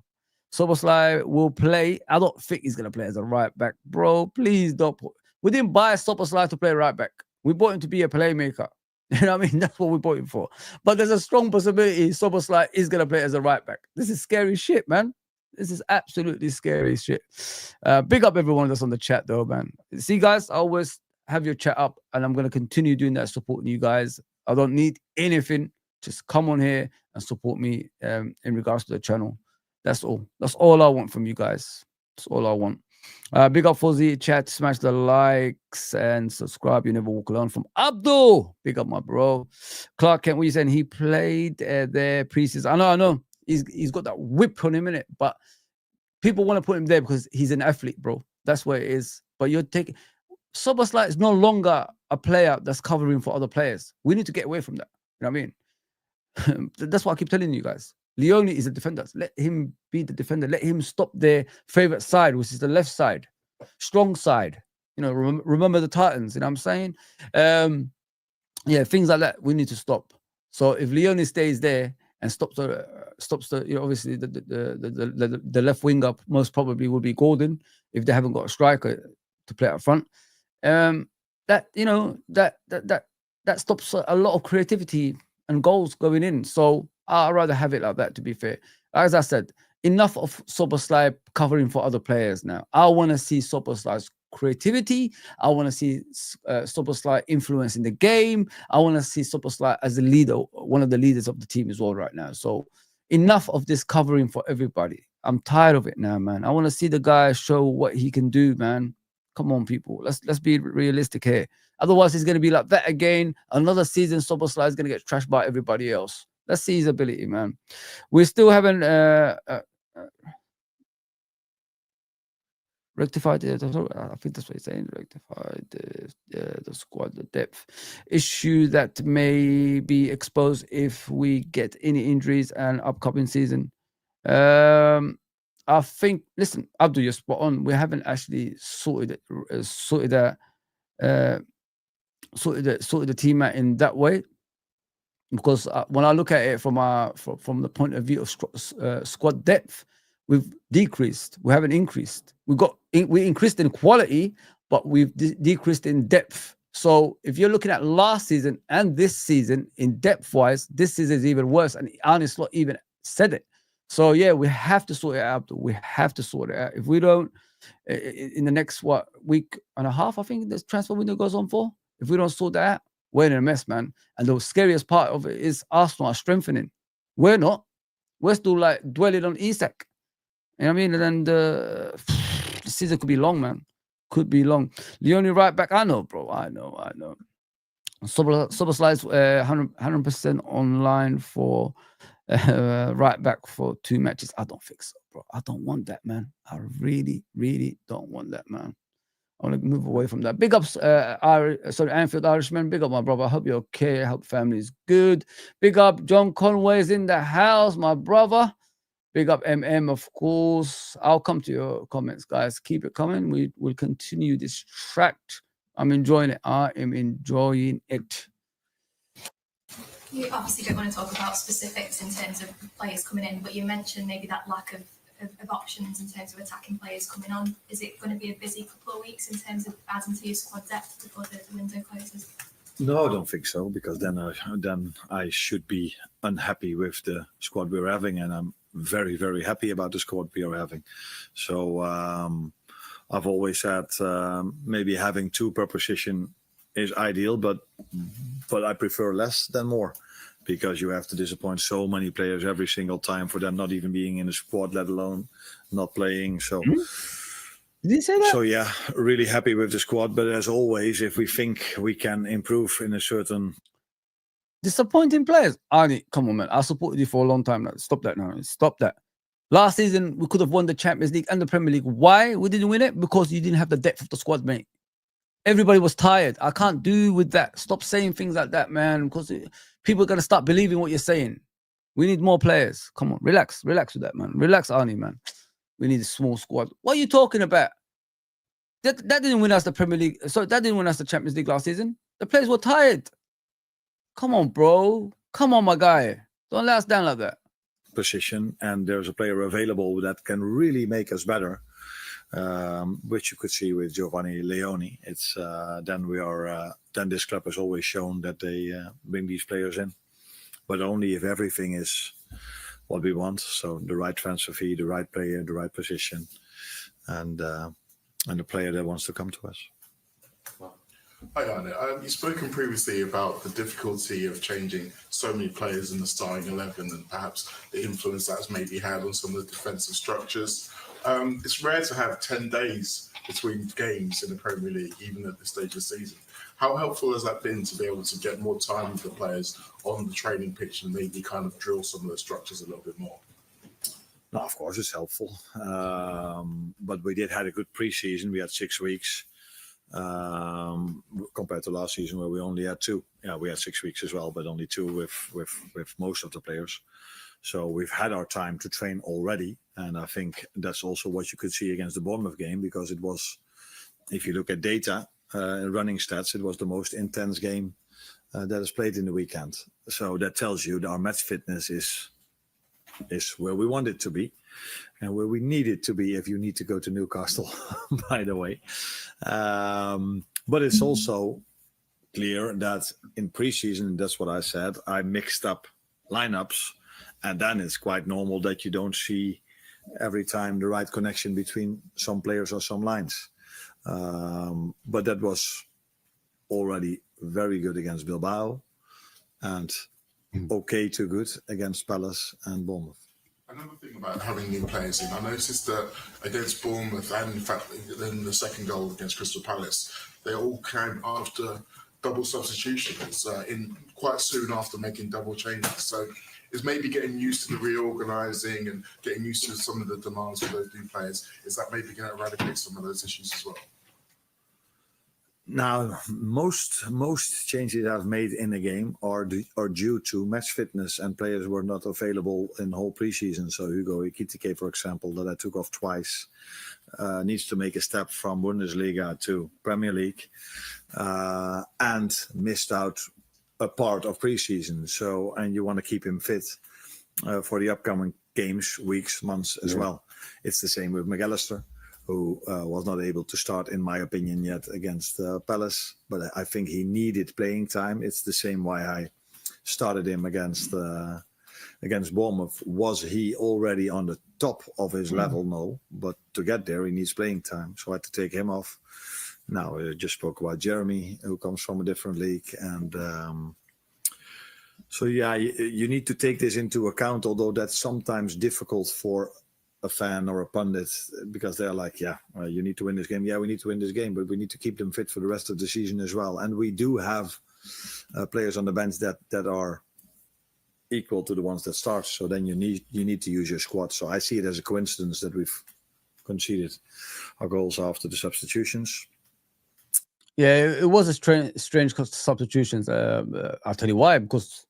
Soboslai will play. I don't think he's going to play as a right back. Bro, please don't put... We didn't buy Soboslai to play right back. We bought him to be a playmaker. You know what I mean? That's what we bought him for. But there's a strong possibility Soboslai is going to play as a right back. This is scary shit, man. This is absolutely scary shit. Big up everyone that's on the chat, though, man. See, guys, I always have your chat up, and I'm going to continue doing that, supporting you guys. I don't need anything. Just come on here and support me in regards to the channel. That's all. That's all I want from you guys. That's all I want. Big up Fuzzy, chat, smash the likes and subscribe. You never walk alone. From Abdul. Big up, my bro. Clark Kent, what you saying? He played there preseason. I know. He's got that whip on him, innit? But people want to put him there because he's an athlete, bro. That's where it is. But you're taking... Soboslai is no longer a player that's covering for other players. We need to get away from that. You know what I mean? That's what I keep telling you guys. Leone is a defender. Let him be the defender. Let him stop their favorite side, which is the left side, strong side. You know, remember the Titans. You know what I'm saying? Yeah, things like that we need to stop. So if Leone stays there and stops the you know, obviously the left wing up most probably will be Gordon if they haven't got a striker to play up front. That you know that stops a lot of creativity and goals going in. So I'd rather have it like that, to be fair. As I said, enough of Soboslai covering for other players now. I want to see Soboslai's creativity. I want to see Soboslai influencing the game. I want to see Soboslai as a leader, one of the leaders of the team as well right now. So enough of this covering for everybody. I'm tired of it now, man. I want to see the guy show what he can do, man. Come on, people. Let's be realistic here. Otherwise, it's going to be like that again. Another season, Soboslai is going to get trashed by everybody else. Let's see his ability, man. We still haven't rectified it. I think that's what he's saying. Rectified the squad, the depth issue that may be exposed if we get any injuries and upcoming season. I think. Listen, Abdul, you're spot on. We haven't actually sorted the team out in that way. Because when I look at it from the point of view of squad depth, we've decreased. We haven't increased. We increased in quality, but we've decreased in depth. So if you're looking at last season and this season in depth wise, this season is even worse. And Arne Slot even said it. So yeah, we have to sort it out. We have to sort it out. If we don't, in the next week and a half, I think this transfer window goes on for. If we don't sort that out, we're in a mess, man. And the scariest part of it is Arsenal are strengthening. We're not. We're still like dwelling on Isak. You know what I mean? And then the season could be long, man. Could be long. Leone right back. I know, bro. I know. Soboslai's 100% online for right back for 2 matches. I don't think so, bro. I don't want that, man. I really, really don't want that, man. I want to move away from that. Big ups, Anfield Irishman. Big up, my brother. I hope you're okay. I hope family is good. Big up, John Conway's in the house, my brother. Big up, MM, of course. I'll come to your comments, guys. Keep it coming. We will continue this track. I'm enjoying it. I am enjoying it. You obviously don't want to talk about specifics in terms of players coming in, but you mentioned maybe that lack of options in terms of attacking players coming on. Is it going to be a busy couple of weeks in terms of adding to your squad depth before the window closes? No, I don't think so, because then I should be unhappy with the squad we're having, and I'm very, very happy about the squad we are having. So I've always said maybe having 2 per position is ideal, but I prefer less than more, because you have to disappoint so many players every single time for them not even being in the squad, let alone not playing. So. Did you say that? So yeah, really happy with the squad. But as always, if we think we can improve in a certain Disappointing players. Arne, come on, man. I supported you for a long time. Stop that now. Stop that. Last season, we could have won the Champions League and the Premier League. Why we didn't win it? Because you didn't have the depth of the squad, mate. Everybody was tired. I can't do with that. Stop saying things like that, man, because people are going to start believing what you're saying. We need more players. Come on, relax. Relax with that, man. Relax, Arne, man. We need a small squad. What are you talking about? That didn't win us the Premier League. So that didn't win us the Champions League last season. The players were tired. Come on, bro. Come on, my guy. Don't let us down like that. position, and there's a player available that can really make us better, which you could see with Giovanni Leoni. It's then this club has always shown that they bring these players in, but only if everything is what we want. So the right transfer fee, the right player, the right position, and the player that wants to come to us. Hi, Arne. You've spoken previously about the difficulty of changing so many players in the starting 11 and perhaps the influence that has maybe had on some of the defensive structures. It's rare to have 10 days between games in the Premier League, even at this stage of the season. How helpful has that been to be able to get more time with the players on the training pitch and maybe kind of drill some of the structures a little bit more? No, of course, it's helpful. But we did have a good preseason. We had 6 weeks. Compared to last season where we only had 2. Yeah, we had 6 weeks as well, but only 2 with most of the players. So we've had our time to train already, and I think that's also what you could see against the Bournemouth game, because it was, if you look at data, running stats, it was the most intense game that is played in the weekend. So that tells you that our match fitness is where we want it to be, and where we need it to be if you need to go to Newcastle, by the way. But it's also clear that in preseason, that's what I said, I mixed up lineups, and then it's quite normal that you don't see every time the right connection between some players or some lines. But that was already very good against Bilbao, and okay to good against Palace and Bournemouth. Another thing about having new players in, I noticed that against Bournemouth and in fact in the second goal against Crystal Palace, they all came after double substitutions in quite soon after making double changes. So is maybe getting used to the reorganising and getting used to some of the demands for those new players, is that maybe going to eradicate some of those issues as well? Now, most changes I've made in the game are due to match fitness, and players were not available in the whole preseason. So Hugo Ekitike, for example, that I took off twice, needs to make a step from Bundesliga to Premier League, and missed out a part of preseason. So, and you want to keep him fit for the upcoming games, weeks, months as well. It's the same with McAllister, who was not able to start, in my opinion, yet against Palace. But I think he needed playing time. It's the same why I started him against Bournemouth. Was he already on the top of his level? No. But to get there, he needs playing time. So I had to take him off. Now, I just spoke about Jeremy, who comes from a different league. And so, yeah, you need to take this into account, although that's sometimes difficult for a fan or a pundit, because they're like, you need to win this game. Yeah, we need to win this game, but we need to keep them fit for the rest of the season as well. And we do have players on the bench that are equal to the ones that start. So then you need to use your squad. So I see it as a coincidence that we've conceded our goals after the substitutions. Yeah, it was a strange substitutions. I'll tell you why. Because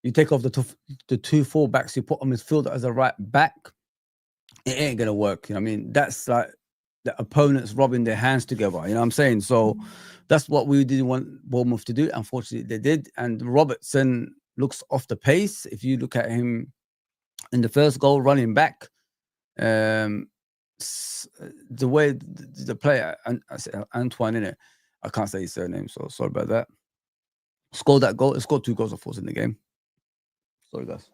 you take off the two full-backs, you put on midfield as a right back, it ain't gonna work. You know what I mean? That's like the opponents rubbing their hands together. You know what I'm saying? So that's what we didn't want Bournemouth to do. Unfortunately, they did. And Robertson looks off the pace. If you look at him in the first goal, running back, the way the player, Antoine, innit? I can't say his surname, so sorry about that. Scored that goal. He scored 2 goals, of course, in the game. Sorry, guys.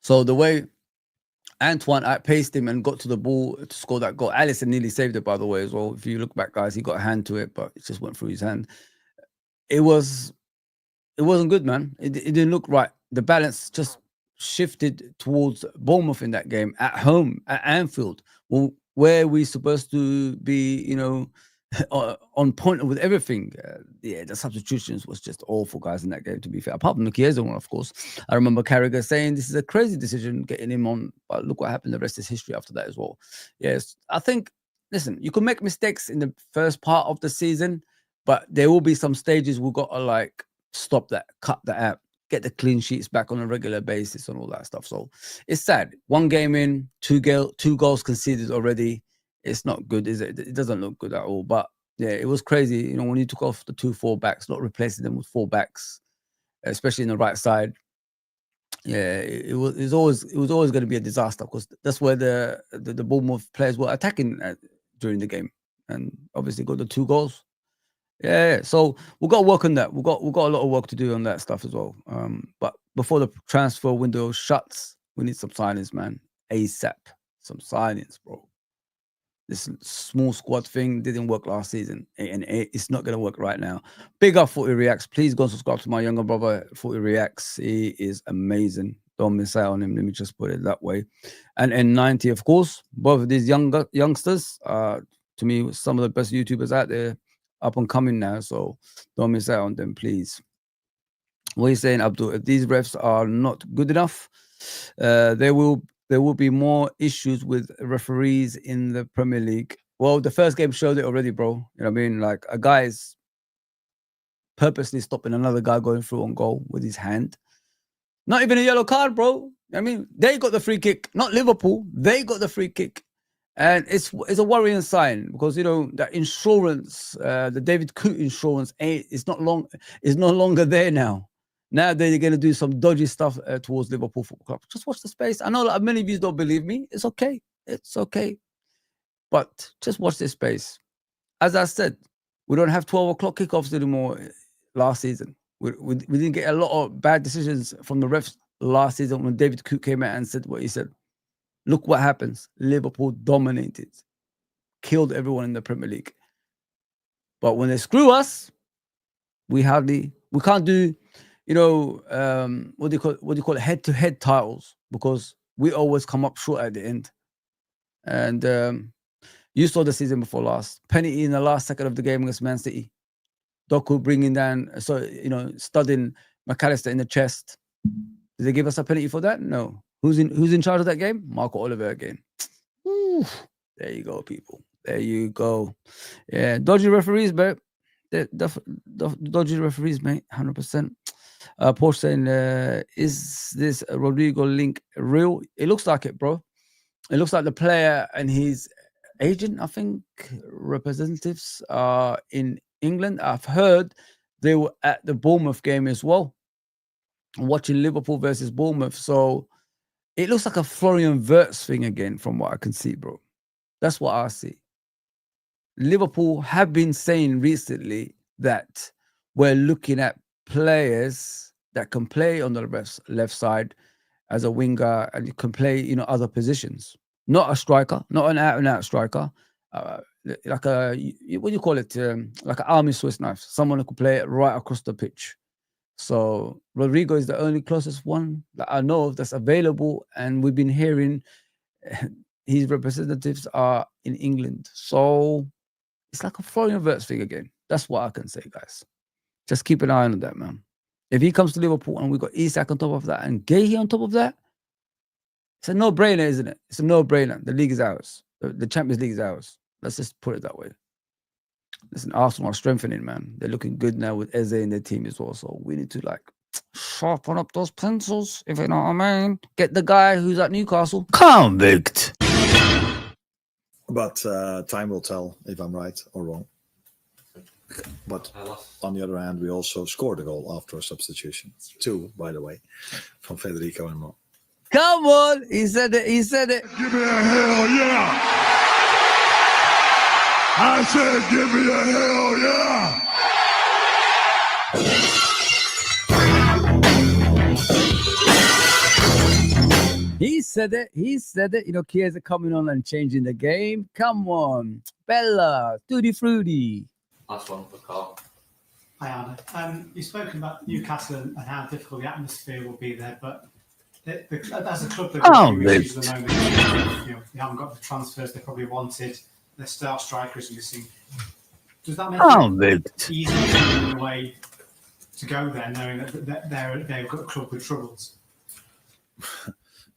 So the way Antoine outpaced him and got to the ball to score that goal. Alisson nearly saved it, by the way, as well. If you look back, guys, he got a hand to it, but it just went through his hand. It wasn't good, man. It didn't look right. The balance just shifted towards Bournemouth in that game at home at Anfield, where we supposed to be, you know, on point with everything. Yeah, the substitutions was just awful, guys, in that game, to be fair. Apart from the Chiesa one, of course. I remember Carragher saying this is a crazy decision getting him on, but look what happened. The rest is history after that as well. Yes, I think, listen, you can make mistakes in the first part of the season, but there will be some stages we've got to like stop that, cut that out, get the clean sheets back on a regular basis and all that stuff. So it's sad. One game in, two goals conceded already. It's not good, is it? It doesn't look good at all. But yeah, it was crazy. You know, when you took off the 2 full-backs, not replacing them with 4 backs, especially in the right side. Yeah, it was always going to be a disaster, because that's where the Bournemouth players were attacking during the game, and obviously got the 2 goals. Yeah, so we've got to work on that. We've got a lot of work to do on that stuff as well. But before the transfer window shuts, we need some signings, man. ASAP, some signings, bro. This small squad thing didn't work last season, and it's not going to work right now. Big up Footy Reacts. Please go and subscribe to my younger brother, Footy Reacts. He is amazing. Don't miss out on him. Let me just put it that way. And N90, of course. Both of these youngsters, to me, some of the best YouTubers out there, up and coming now. So don't miss out on them, please. What are you saying, Abdul? If these refs are not good enough, there will be more issues with referees in the Premier League. Well, the first game showed it already, bro. You know what I mean? Like, a guy is purposely stopping another guy going through on goal with his hand. Not even a yellow card, bro. I mean, they got the free kick, not Liverpool. They got the free kick. And it's a worrying sign, because, you know, that insurance, the David Coote insurance, is no longer there now. Now they're going to do some dodgy stuff towards Liverpool Football Club. Just watch the space. I know many of you don't believe me. It's okay. It's okay. But just watch this space. As I said, we don't have 12 o'clock kickoffs anymore last season. We didn't get a lot of bad decisions from the refs last season when David Coote came out and said what he said. Look what happens. Liverpool dominated. Killed everyone in the Premier League. But when they screw us, we can't do, you know, what do you call it, head-to-head titles, because we always come up short at the end. And you saw the season before last. Penalty in the last second of the game against Man City. Doku bringing down, studding McAllister in the chest. Did they give us a penalty for that? No. Who's in charge of that game? Marco Oliver again. Ooh, there you go, people. There you go. Yeah, dodgy referees, but dodgy referees, mate. 100%. Porsche saying, is this Rodrygo link real? It looks like it, bro. It looks like the player and his agent, I think, representatives are in England. I've heard they were at the Bournemouth game as well, watching Liverpool versus Bournemouth. So it looks like a Florian Wirtz thing again, from what I can see, bro. That's what I see. Liverpool have been saying recently that we're looking at players that can play on the left side as a winger, and can play, you know, other positions. Not a striker, not an out-and-out striker. Like a, what do you call it? Like an army Swiss knife. Someone who could play it right across the pitch. So Rodrygo is the only closest one that I know of that's available, and we've been hearing his representatives are in England. So it's like a Florian Wirtz thing again. That's what I can say, guys. Just keep an eye on that, man. If he comes to Liverpool and we got Isak on top of that and Gahey on top of that, it's a no-brainer, isn't it? It's a no-brainer. The league is ours. The Champions League is ours. Let's just put it that way. Listen, Arsenal are strengthening, man. They're looking good now with Eze in their team as well. So we need to, like, sharpen up those pencils, if you know what I mean. Get the guy who's at Newcastle convict. But time will tell if I'm right or wrong. But on the other hand, we also scored a goal after a substitution. 2, by the way, from Federico and Mo. Come on! He said it. He said it. Give me a hell yeah! I said, give me a hell yeah! He said it. He said it. You know, Chiesa coming on and changing the game. Come on, Bella, Tutti Frutti. Last one for Carl. Hi, Arne. You've spoken about Newcastle and how difficult the atmosphere will be there, but as a club, they're going through issues at the moment. You know, they haven't got the transfers they probably wanted. Their star striker is missing. Does that make it easier in a way to go there, knowing that they've got a club with troubles?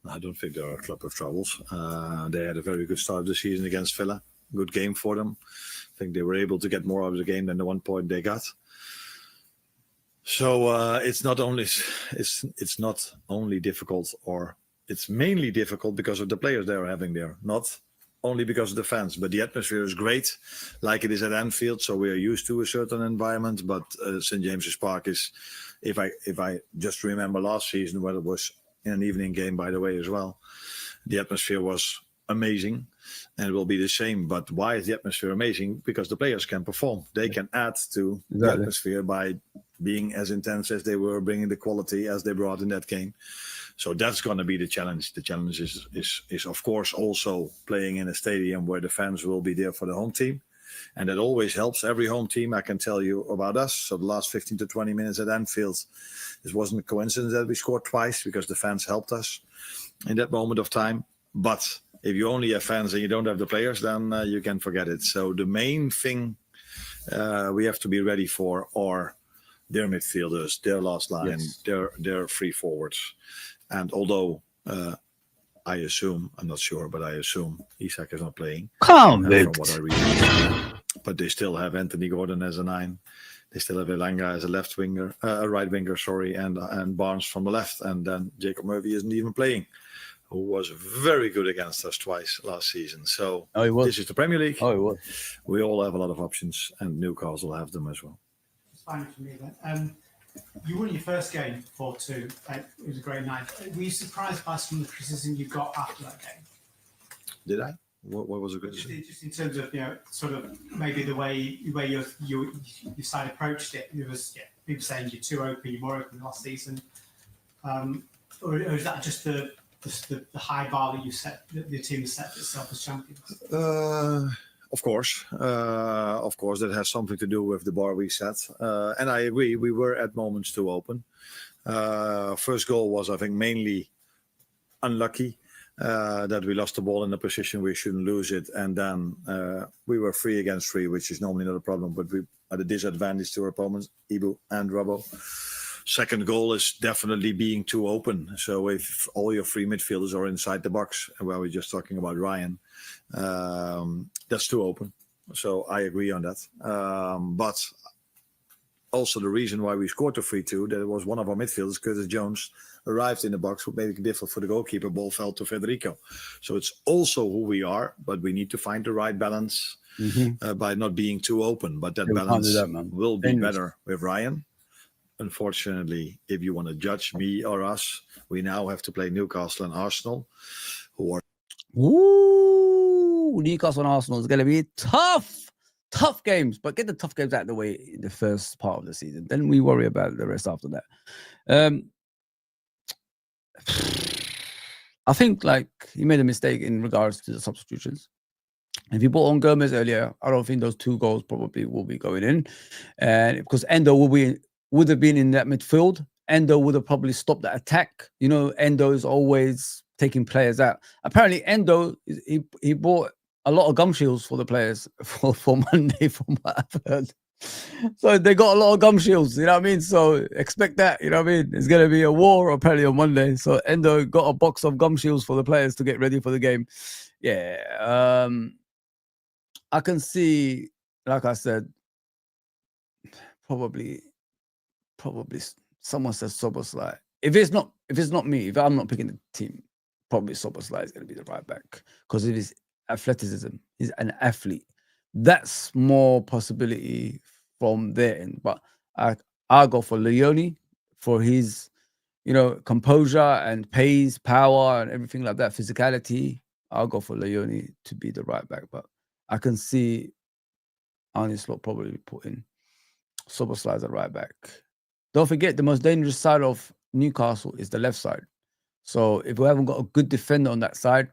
I don't think they're a club of troubles. They had a very good start of the season against Villa. Good game for them. I think they were able to get more out of the game than the 1 point they got. So it's not only difficult, or it's mainly difficult because of the players they are having there, not only because of the fans. But the atmosphere is great, like it is at Anfield. So we are used to a certain environment. But St. James's Park is, if I just remember last season, where it was in an evening game, by the way, as well, the atmosphere was amazing, and it will be the same. But why is the atmosphere amazing? Because the players can perform. They can add to the atmosphere by being as intense as they were, bringing the quality as they brought in that game. So that's going to be the challenge. The challenge is of course also playing in a stadium where the fans will be there for the home team, and that always helps every home team. I can tell you about us. So the last 15 to 20 minutes at Anfield, it wasn't a coincidence that we scored twice, because the fans helped us in that moment of time. But if you only have fans and you don't have the players, then you can forget it. So the main thing we have to be ready for are their midfielders, their last line, their free forwards. And although I assume, I'm not sure, but I assume Isak is not playing. From what I read. But they still have Anthony Gordon as a 9. They still have Elanga as a left winger, right winger, and Barnes from the left. And then Jacob Murphy isn't even playing, who was very good against us twice last season. So this is the Premier League. Oh, he was. We all have a lot of options, and Newcastle have them as well. It's fine for me then. You won your first game 4-2. It was a great night. Were you surprised by some of the criticism you got after that game? Did I? What was the criticism? Just in terms of, sort of maybe the way your side approached it. It was people saying you're too open, you're more open than last season, or is that just the high bar that the team has set for itself as champions? Of course, that has something to do with the bar we set. And I agree, we were at moments too open. First goal was, I think, mainly unlucky that we lost the ball in a position we shouldn't lose it. And then we were 3 against 3, which is normally not a problem, but we had a disadvantage to our opponents, Ibu and Robbo. Second goal is definitely being too open. So if all your free midfielders are inside the box, where we're just talking about Ryan, that's too open. So I agree on that. But also the reason why we scored the 3-2, that it was one of our midfielders, Curtis Jones, arrived in the box, what made it difficult for the goalkeeper. Ball fell to Federico. So it's also who we are, but we need to find the right balance by not being too open. But that balance will be better with Ryan. Unfortunately, if you want to judge me or us, we now have to play Newcastle and Arsenal, who are... Ooh, Newcastle and Arsenal is going to be tough games, but get the tough games out of the way in the first part of the season. Then we worry about the rest after that. I think he made a mistake in regards to the substitutions. If you brought on Gomez earlier, I don't think those 2 goals probably will be going in, and because Endo would have been in that midfield, Endo would have probably stopped that attack. Endo is always taking players out. Apparently, Endo he bought a lot of gum shields for the players for Monday, from what I've heard. So they got a lot of gum shields, you know what I mean? So expect that, you know what I mean? It's going to be a war apparently on Monday. So Endo got a box of gum shields for the players to get ready for the game. Yeah. I can see, like I said, probably someone says Szoboszlai. If it's not me, if I'm not picking the team, probably Szoboszlai is going to be the right back, because of his athleticism. He's an athlete. That's more possibility from there end. But I'll go for Leone for his, composure and pace, power, and everything like that, physicality. I'll go for Leone to be the right back. But I can see Arne Slot probably putting Szoboszlai as a right back. Don't forget, the most dangerous side of Newcastle is the left side. So if we haven't got a good defender on that side,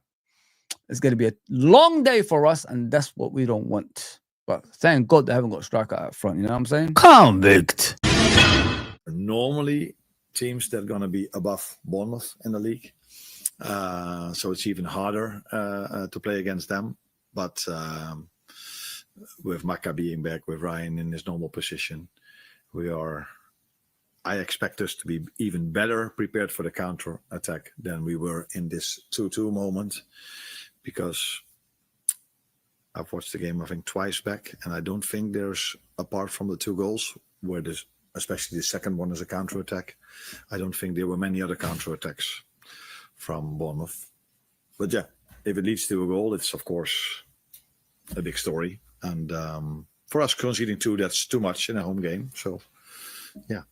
it's going to be a long day for us, and that's what we don't want. But thank God they haven't got a striker out front. You know what I'm saying? Convict. Normally, teams that are going to be above Bournemouth in the league, so it's even harder to play against them. But with Maka being back, with Ryan in his normal position, I expect us to be even better prepared for the counter attack than we were in this 2-2 moment, because I've watched the game, I think, twice back, and I don't think there's, apart from the 2 goals, where there's, especially the second one is a counter attack, I don't think there were many other counter attacks from Bournemouth. But yeah, if it leads to a goal, it's of course a big story. And for us, conceding 2, that's too much in a home game. So yeah,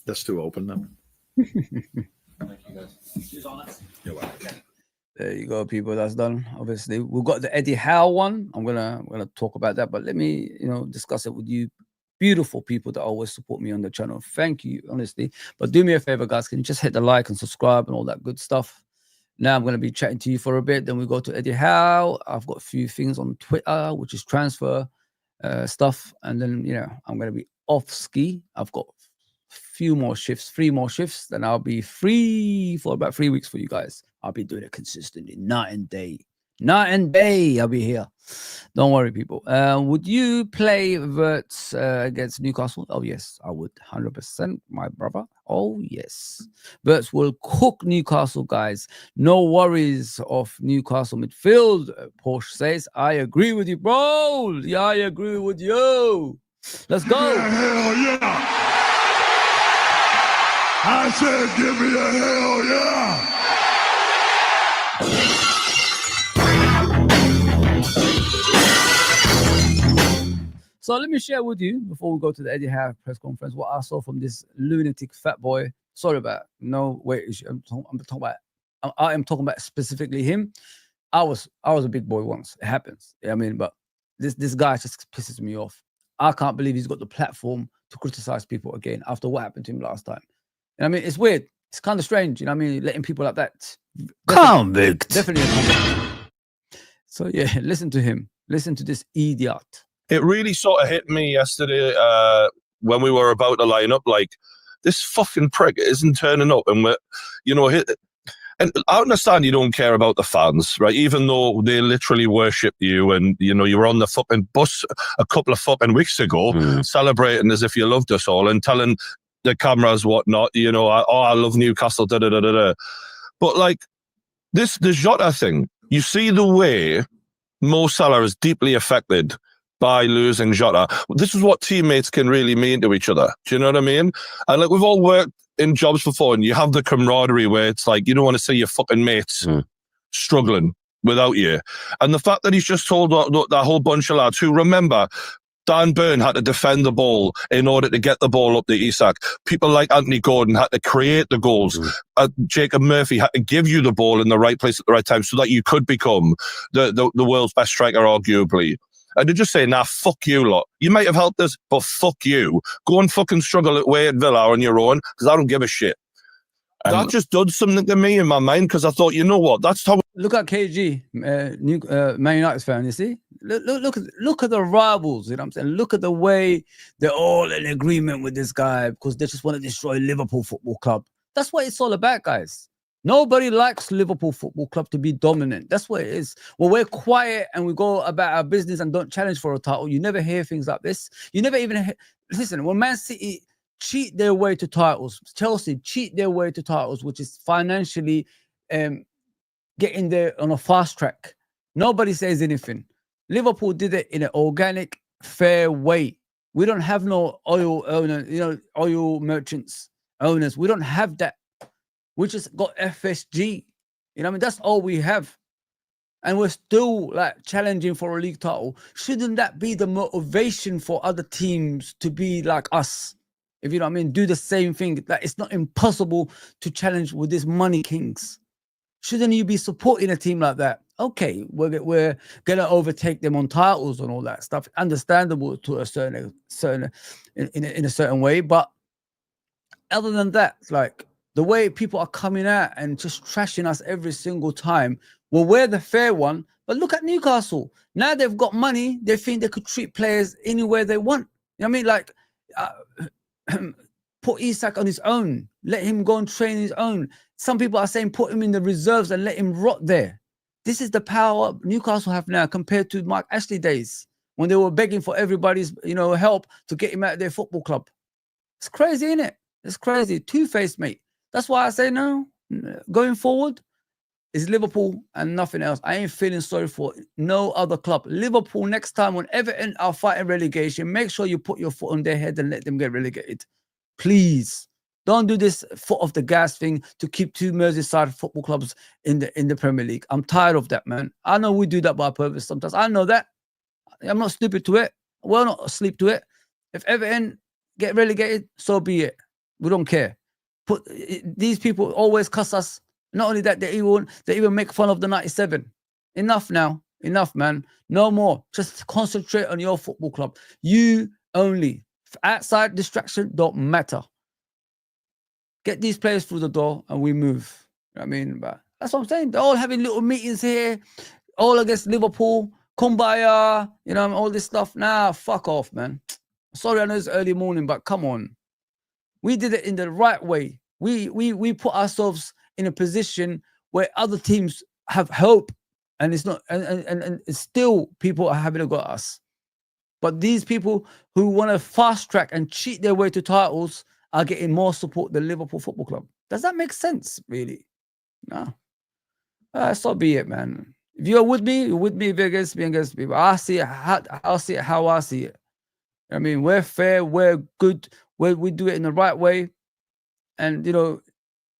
that's too open now. Thank you, guys. You're welcome. There you go, people. That's done. Obviously, we've got the Eddie Howe one. I'm gonna talk about that, but let me, discuss it with you, beautiful people that always support me on the channel. Thank you, honestly. But do me a favor, guys. Can you just hit the like and subscribe and all that good stuff? Now I'm gonna be chatting to you for a bit. Then we go to Eddie Howe. I've got a few things on Twitter, which is transfer stuff, and then I'm gonna be off ski. I've got few more shifts, 3 more shifts, then I'll be free for about 3 weeks for you guys. I'll be doing it consistently, night and day. I'll be here. Don't worry, people. Would you play Verts against Newcastle? Oh yes, I would, 100%, my brother. Oh yes, Verts will cook Newcastle, guys. No worries of Newcastle midfield. Porsche says, I agree with you, bro. Yeah, I agree with you. Let's go. Yeah, hell yeah. I said, give me a hell yeah. So let me share with you, before we go to the Eddie Howe press conference, what I saw from this lunatic fat boy. Sorry about no wait. I'm talking about specifically him. I was a big boy once. It happens. I mean, but this guy just pisses me off. I can't believe he's got the platform to criticize people again after what happened to him last time. I mean, it's weird. It's kind of strange, letting people like that. Convict. Definitely a convict. So yeah, listen to him. Listen to this idiot. It really sort of hit me yesterday when we were about to line up, like, this fucking prick isn't turning up, and and I understand you don't care about the fans, right? Even though they literally worship you, and you were on the fucking bus a couple of fucking weeks ago, celebrating as if you loved us all and telling the cameras whatnot, I love Newcastle, da da da da da. But like the Jota thing, you see the way Mo Salah is deeply affected by losing Jota. This is what teammates can really mean to each other. Do you know what I mean? And like, we've all worked in jobs before, and you have the camaraderie where it's like you don't want to see your fucking mates struggling without you. And the fact that he's just told that whole bunch of lads who, remember, Dan Burn had to defend the ball in order to get the ball up to Isak. People like Anthony Gordon had to create the goals. Jacob Murphy had to give you the ball in the right place at the right time so that you could become the world's best striker, arguably. And to just say, nah, fuck you lot. You might have helped us, but fuck you. Go and fucking struggle away at Villa on your own, because I don't give a shit. That just did something to me in my mind, because I thought, you know what, that's how... Look at KG, Man United fan, you see? Look at the rivals, you know what I'm saying? Look at the way they're all in agreement with this guy because they just want to destroy Liverpool Football Club. That's what it's all about, guys. Nobody likes Liverpool Football Club to be dominant. That's what it is. Well, we're quiet and we go about our business and don't challenge for a title. You never hear things like this. You never even listen, when Man City cheat their way to titles, Chelsea cheat their way to titles, which is financially getting there on a fast track. Nobody says anything. Liverpool did it in an organic, fair way. We don't have no oil owners, oil merchants, owners. We don't have that. We just got FSG. That's all we have. And we're still like challenging for a league title. Shouldn't that be the motivation for other teams to be like us? If you know what I mean, do the same thing. Like, it's not impossible to challenge with these money kings. Shouldn't you be supporting a team like that? Okay, we're gonna overtake them on titles and all that stuff. Understandable to a certain in a certain way, but other than that, it's like, the way people are coming out and just trashing us every single time. Well, we're the fair one, but look at Newcastle. Now they've got money. They think they could treat players anywhere they want. You know what I mean? Like, put Isak on his own. Let him go and train his own. Some people are saying put him in the reserves and let him rot there. This is the power Newcastle have now compared to Mark Ashley days when they were begging for everybody's, help to get him out of their football club. It's crazy, isn't it? It's crazy. Two-faced, mate. That's why I say no. Going forward is Liverpool and nothing else. I ain't feeling sorry for no other club. Liverpool, next time when Everton are fighting relegation, make sure you put your foot on their head and let them get relegated. Please. Don't do this foot off the gas thing to keep two Merseyside football clubs in the Premier League. I'm tired of that, man. I know we do that by purpose sometimes. I know that. I'm not stupid to it. We're not asleep to it. If Everton get relegated, so be it. We don't care. These people always cuss us. Not only that, they even make fun of the 97. Enough now. Enough, man. No more. Just concentrate on your football club. You only. Outside distraction don't matter. Get these players through the door and we move. You know what I mean? But that's what I'm saying. They're all having little meetings here, all against Liverpool, Kumbaya, all this stuff. Nah, fuck off, man. Sorry, I know it's early morning, but come on. We did it in the right way. We put ourselves in a position where other teams have hope, and it's not, and still people are having a go at us. But these people who want to fast track and cheat their way to titles are getting more support than Liverpool Football Club. Does that make sense, really? No. So be it, man. If you're with me, you're with me. If you're against me, against me. But I see it. I'll see it how I see it. I mean, we're fair. We're good. We do it in the right way. And,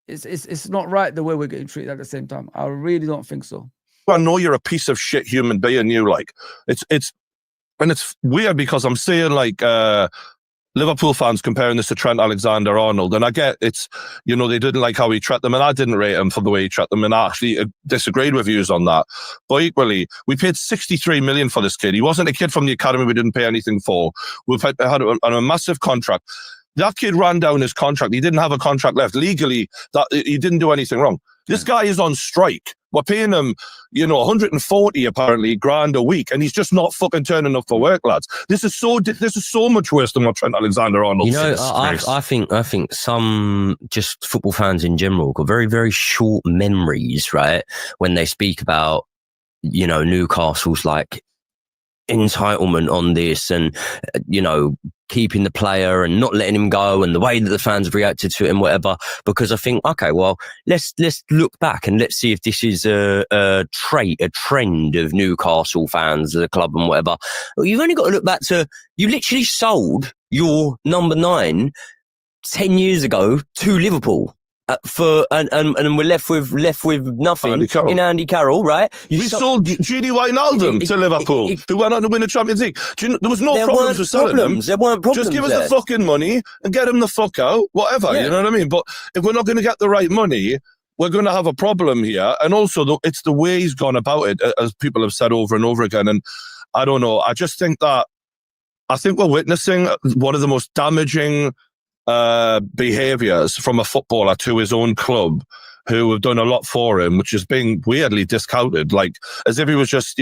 it's not right the way we're getting treated at the same time. I really don't think so. I know you're a piece of shit human being. And it's weird because I'm seeing Liverpool fans comparing this to Trent Alexander-Arnold, and I get it's, they didn't like how he treated them, and I didn't rate him for the way he treated them, and I actually disagreed with views on that. But equally, we paid 63 million for this kid. He wasn't a kid from the academy we didn't pay anything for. We've had a massive contract. That kid ran down his contract. He didn't have a contract left. Legally, that he didn't do anything wrong. This guy is on strike. We're paying him, 140 apparently grand a week, and he's just not fucking turning up for work, lads. This is so much worse than what Trent Alexander-Arnold did. I think some just football fans in general got very, very short memories, right? When they speak about, Newcastle's entitlement on this and, keeping the player and not letting him go and the way that the fans have reacted to it and whatever, because I think, okay, well, let's look back and let's see if this is a trend of Newcastle fans, the club and whatever. Well, you've only got to look back to, you literally sold your number 9 10 years ago to Liverpool. And we're left with nothing in Andy Carroll, right? We sold Gini Wijnaldum to Liverpool, who went on to win the Champions League. There was no problems with selling them. There weren't problems. Just give us the fucking money and get him the fuck out, whatever. Yeah. You know what I mean? But if we're not going to get the right money, we're going to have a problem here. And also, it's the way he's gone about it, as people have said over and over again. And I don't know. I think we're witnessing one of the most damaging behaviours from a footballer to his own club, who have done a lot for him, which is being weirdly discounted, as if he was just,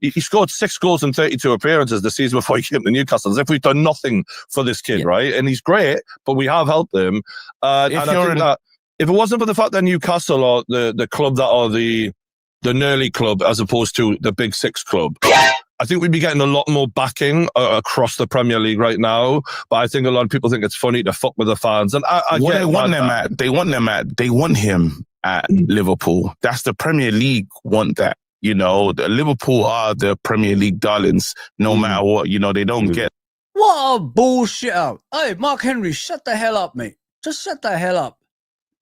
he scored 6 goals in 32 appearances the season before he came to Newcastle, as if we've done nothing for this kid, right? And he's great, but we have helped him. And I think that if it wasn't for the fact that Newcastle are the club that are the nearly club as opposed to the Big Six club, I think we'd be getting a lot more backing across the Premier League right now. But I think a lot of people think it's funny to fuck with the fans. And they want him at Liverpool. That's the Premier League want that. The Liverpool are the Premier League darlings. No matter what, they don't get. What a bullshit out. Hey, Mark Henry, shut the hell up, mate. Just shut the hell up.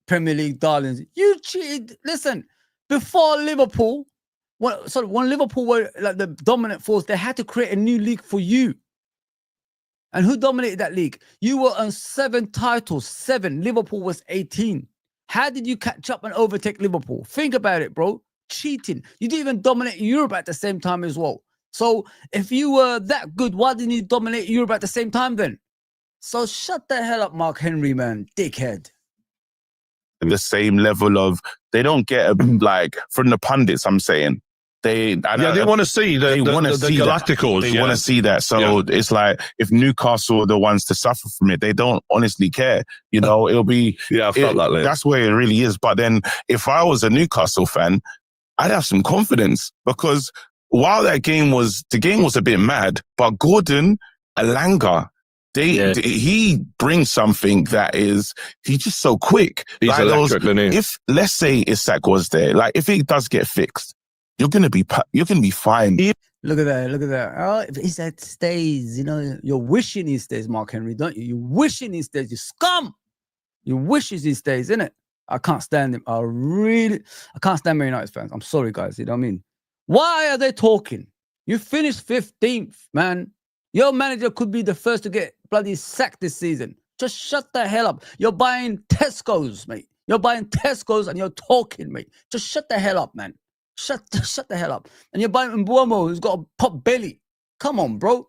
Premier League darlings. You cheated. Listen, before Liverpool, when Liverpool were the dominant force, they had to create a new league for you. And who dominated that league? You were on 7 titles, 7. Liverpool was 18. How did you catch up and overtake Liverpool? Think about it, bro. Cheating. You didn't even dominate Europe at the same time as well. So if you were that good, why didn't you dominate Europe at the same time then? So shut the hell up, Mark Henry, man. Dickhead. the same level of, they don't get like, from the pundits, I'm saying, they want to see the Galacticos. They want to see that. So it's like, if Newcastle are the ones to suffer from it, they don't honestly care. You know, it'll be... I felt that later. That's where it really is. But then if I was a Newcastle fan, I'd have some confidence, because while the game was a bit mad, but Gordon, Alanga, he brings something that is, he's just so quick. He's like electric, isn't he? If, let's say Isak was there, like if he does get fixed, you're gonna be fine. Look at that. Oh, if Isak stays, you know, you're wishing he stays, Mark Henry, don't you? You're wishing he stays, you scum! You wishes he stays, innit? I can't stand him. I can't stand Man United fans. I'm sorry, guys. You know what I mean? Why are they talking? You finished 15th, man. Your manager could be the first to get bloody sacked this season. Just shut the hell up. You're buying Tesco's, mate. You're buying Tesco's and you're talking, mate. Just shut the hell up, man. Shut the hell up. And you're buying Mbuemo, who's got a pop belly. Come on, bro.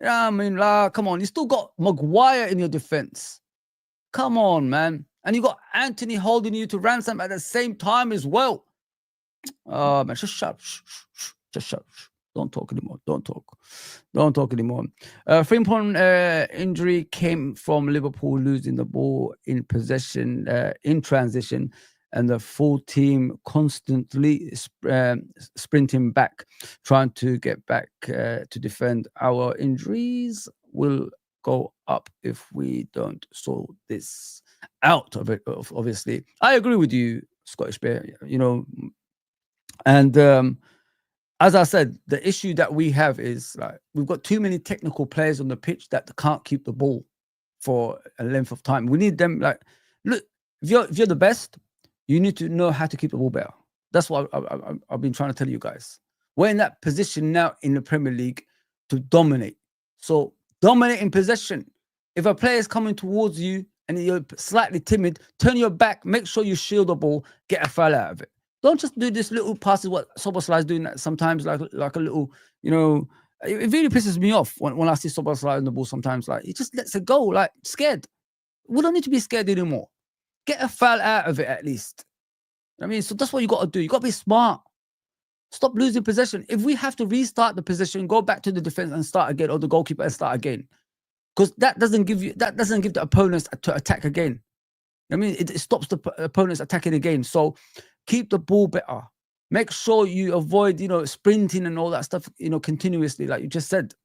Yeah, I mean, come on. You still got Maguire in your defense. Come on, man. And you got Anthony holding you to ransom at the same time as well. Oh, man, just shut. Just shut. Don't talk anymore. Don't talk anymore. Frimpong injury came from Liverpool losing the ball in possession, in transition, and the full team constantly sprinting back, trying to get back to defend. Our injuries will go up if we don't sort this out of it. Obviously, I agree with you, Scottish Bear. You know, and as I said, the issue that we have is like we've got too many technical players on the pitch that can't keep the ball for a length of time. We need them. Like, look, if you're the best, you need to know how to keep the ball better. That's what I've been trying to tell you guys. We're in that position now in the Premier League to dominate. So dominate in possession. If a player is coming towards you and you're slightly timid, turn your back, make sure you shield the ball, get a foul out of it. Don't just do this little passes, what Szoboszlai is doing that sometimes, like a little, you know, it really pisses me off when I see Szoboszlai on the ball sometimes. Like, he just lets it go, like, scared. We don't need to be scared anymore. Get a foul out of it at least. I mean, so that's what you got to do. You got to be smart. Stop losing possession. If we have to restart the possession, go back to the defense and start again, or the goalkeeper and start again, because that doesn't give the opponents to attack again. I mean, it stops the opponents attacking again. So keep the ball better. Make sure you avoid, you know, sprinting and all that stuff, you know, continuously, like you just said.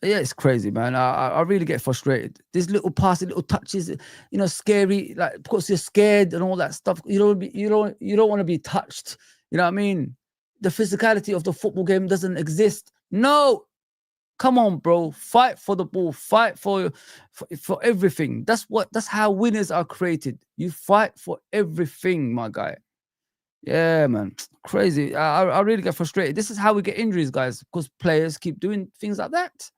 Yeah, it's crazy, man. I really get frustrated. These little passes, little touches, you know, scary. Like, because you're scared and all that stuff. You don't want to be touched. You know what I mean? The physicality of the football game doesn't exist. No, come on, bro. Fight for the ball. Fight for everything. That's how winners are created. You fight for everything, my guy. Yeah, man. Crazy. I really get frustrated. This is how we get injuries, guys, because players keep doing things like that.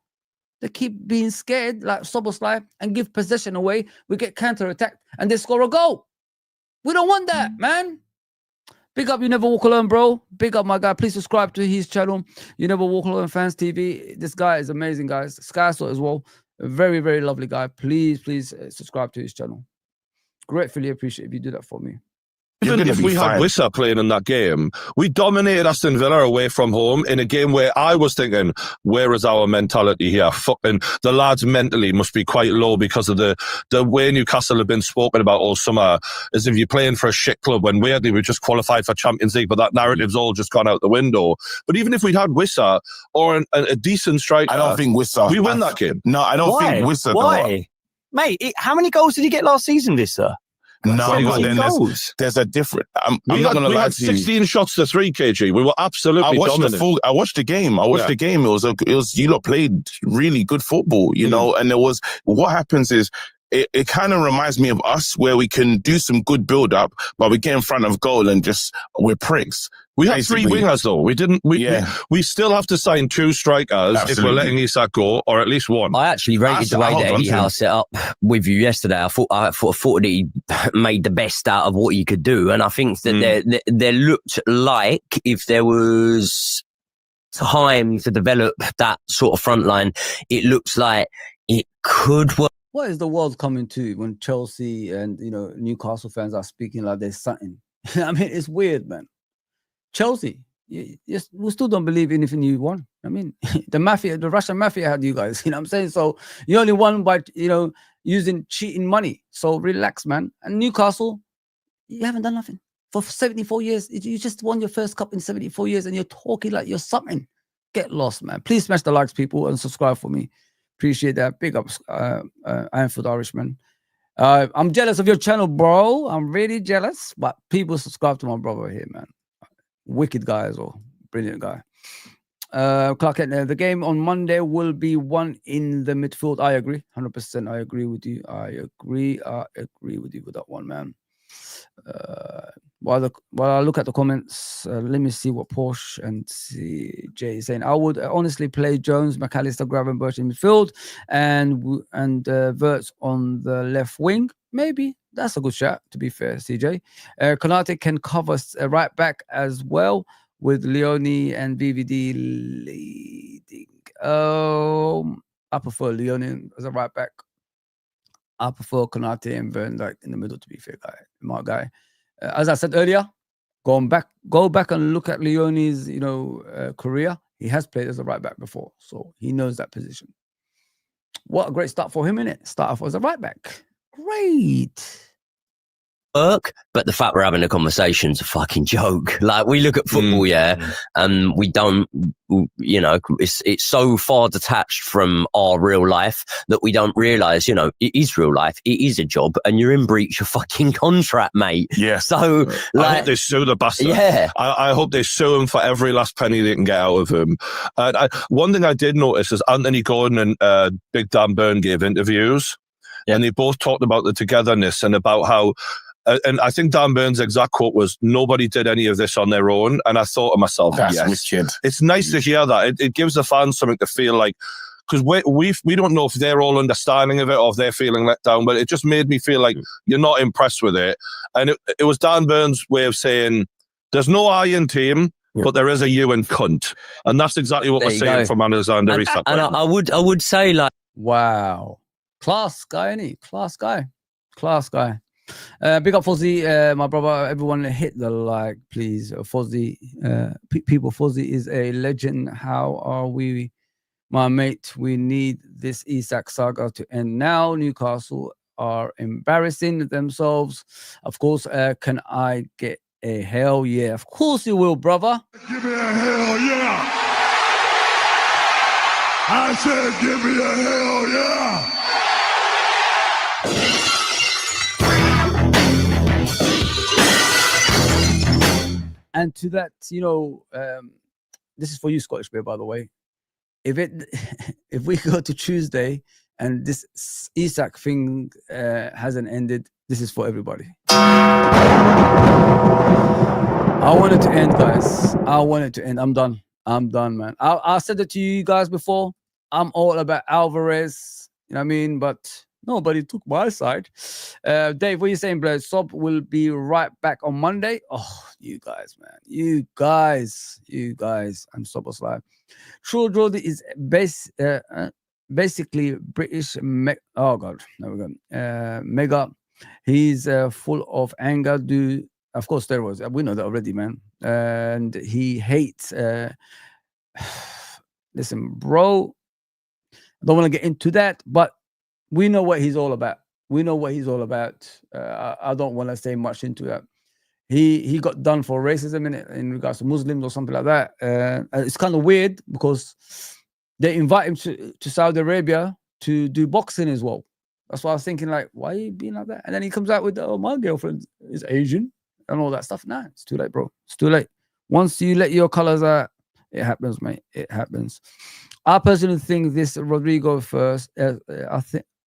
They keep being scared, like Szoboszlai, and give possession away. We get counter-attacked, and they score a goal. We don't want that, man. Big up You Never Walk Alone, bro. Big up, my guy. Please subscribe to his channel, You Never Walk Alone Fans TV. This guy is amazing, guys. Skysaw as well. A very, very lovely guy. Please subscribe to his channel. Gratefully appreciate if you do that for me. Even if we had Wissa playing in that game, we dominated Aston Villa away from home in a game where I was thinking, where is our mentality here? Fucking the lads mentally must be quite low because of the way Newcastle have been spoken about all summer, as if you're playing for a shit club when weirdly we just qualified for Champions League, but that narrative's all just gone out the window. But even if we'd had Wissa or a decent striker, I don't think Wissa. We win that game. No, I don't think Wissa. Why? Mate, how many goals did he get last season, Wissa? No, but then there's a different. I'm not going to lie to you. 16 shots to 3 kg. We were absolutely dominant. I watched the game. The game. It was you lot played really good football, you know. And what happens is it kind of reminds me of us, where we can do some good build up, but we get in front of goal and we're pricks. We had 3 wingers though. We didn't. We still have to sign 2 strikers if we're letting Isak go, or at least 1. I actually rated the way that Eddie Howe set up with you yesterday. I thought that he made the best out of what he could do, and I think that there looked like if there was time to develop that sort of front line, it looks like it could work what is the world coming to when Chelsea and Newcastle fans are speaking like there's something? I mean, it's weird, man. Chelsea, we still don't believe anything you won. I mean, the mafia, the Russian mafia had you guys. You know what I'm saying? So you only won by using cheating money. So relax, man. And Newcastle, you haven't done nothing for 74 years. You just won your first cup in 74 years, and you're talking like you're something. Get lost, man. Please smash the likes, people, and subscribe for me. Appreciate that. Big ups, Ironfoot Irishman. I'm jealous of your channel, bro. I'm really jealous. But people subscribe to my brother here, man. Wicked guy as well. Brilliant guy. Clark, the game on Monday will be won in the midfield. I agree. 100%. I agree with you. I agree with you with that one, man. While I look at the comments, let me see what Porsche and Jay is saying. I would honestly play Jones, McAllister, Gravenberch in midfield, and Wirtz on the left wing. Maybe that's a good shot. To be fair, CJ, Konate can cover right back as well with Leone and VVD leading. I prefer Leone as a right back. I prefer Konate and Van Dijk in the middle, to be fair, my guy. As I said earlier, go back and look at Leone's, career. He has played as a right back before, so he knows that position. What a great start for him, innit? Start off as a right back. Great. Work, but the fact we're having a conversation's a fucking joke. Like, we look at football, and we don't, it's so far detached from our real life that we don't realize, it is real life. It is a job, and you're in breach of fucking contract, mate. Yeah. So, I hope they sue the bastard. Yeah. I hope they sue him for every last penny they can get out of him. One thing I did notice is Anthony Gordon and Big Dan Burn gave interviews, and they both talked about the togetherness and about how. And I think Dan Burns' exact quote was, "Nobody did any of this on their own." And I thought to myself, yes, it's nice to hear that. It gives the fans something to feel like, because we don't know if they're all understanding of it or if they're feeling let down, but it just made me feel like you're not impressed with it. And it was Dan Burns' way of saying, there's no I in team, but there is a you in cunt. And that's exactly what we're saying from Alexander Isak. And I would say, like, wow. Class guy, innit? Class guy. Big up Fozzie, my brother. Everyone hit the like, please. Fozzie, people. Fozzie is a legend. How are we, my mate? We need this Isak saga to end now. Newcastle are embarrassing themselves. Of course, can I get a hell yeah? Of course you will, brother. Give me a hell yeah! I said, give me a hell yeah! And to that, this is for you, Scottish Bear, by the way. If we go to Tuesday and this Isak thing hasn't ended, this is for everybody. I want it to end, guys. I want it to end. I'm done, man. I said it to you guys before. I'm all about Alvarez, you know what I mean? But nobody took my side. Dave, what are you saying, bro? Sob will be right back on Monday. Oh, you guys, man. You guys. I'm Sobos Live. True Drody is basically British. Oh, God. There we go. Mega. He's full of anger. Of course, steroids. We know that already, man. And he hates. Listen, bro. I don't want to get into that, but we know what he's all about. I don't want to say much into that. He got done for racism in regards to Muslims or something like that. It's kind of weird because they invite him to Saudi Arabia to do boxing as well. That's why I was thinking, like, why are you being like that? And then he comes out with, oh, my girlfriend is Asian and all that stuff. Nah, it's too late, bro. It's too late. Once you let your colors out, it happens, mate. It happens. I personally think this Rodrygo first.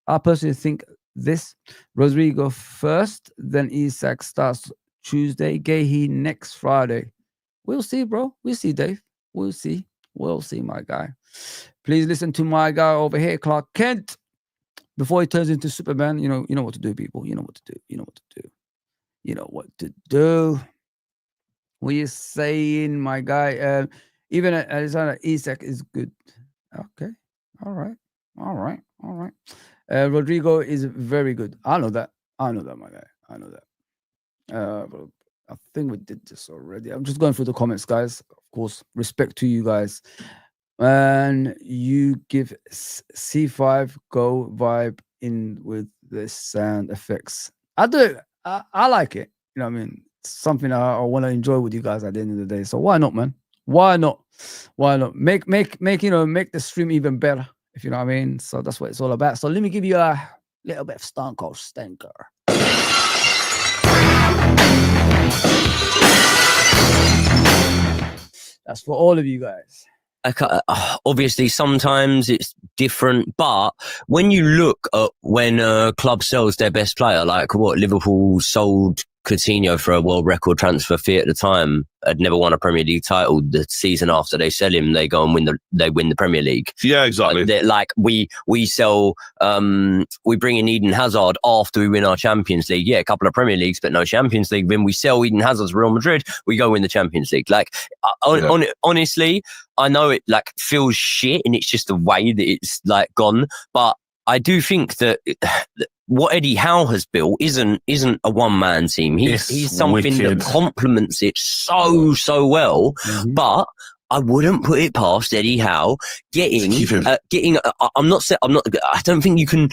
I personally think this Rodrygo first, then Isak starts Tuesday, Gehi next Friday. We'll see, bro. We'll see, Dave. We'll see, my guy. Please listen to my guy over here, Clark Kent. Before he turns into Superman, you know what to do, people. You know what to do. What are you saying, my guy? Even Alexander Isak is good. Okay. All right. Rodrygo is very good. I know that, my guy. I know that. But I think we did this already. I'm just going through the comments, guys. Of course, respect to you guys. And you give C5 go vibe in with the sound effects. I do. I like it. You know what I mean? It's something I want to enjoy with you guys at the end of the day. So why not, man? Why not? Why not? Make the stream even better, if you know what I mean. So that's what it's all about. So let me give you a little bit of Stone Cold Stinker. That's for all of you guys. Obviously, sometimes it's different, but when you look at when a club sells their best player, like what Liverpool sold Coutinho for a world record transfer fee at the time, had never won a Premier League title. The season after they sell him, they go and win the Premier League. Yeah, exactly. Like we sell, we bring in Eden Hazard after we win our Champions League. Yeah, a couple of Premier Leagues, but no Champions League. Then we sell Eden Hazard to Real Madrid. We go win the Champions League. Like honestly, I know it like feels shit, and it's just the way that it's like gone. But I do think that what Eddie Howe has built isn't a one-man team. He's something that complements it so well. Mm-hmm. But I wouldn't put it past Eddie Howe getting. I don't think you can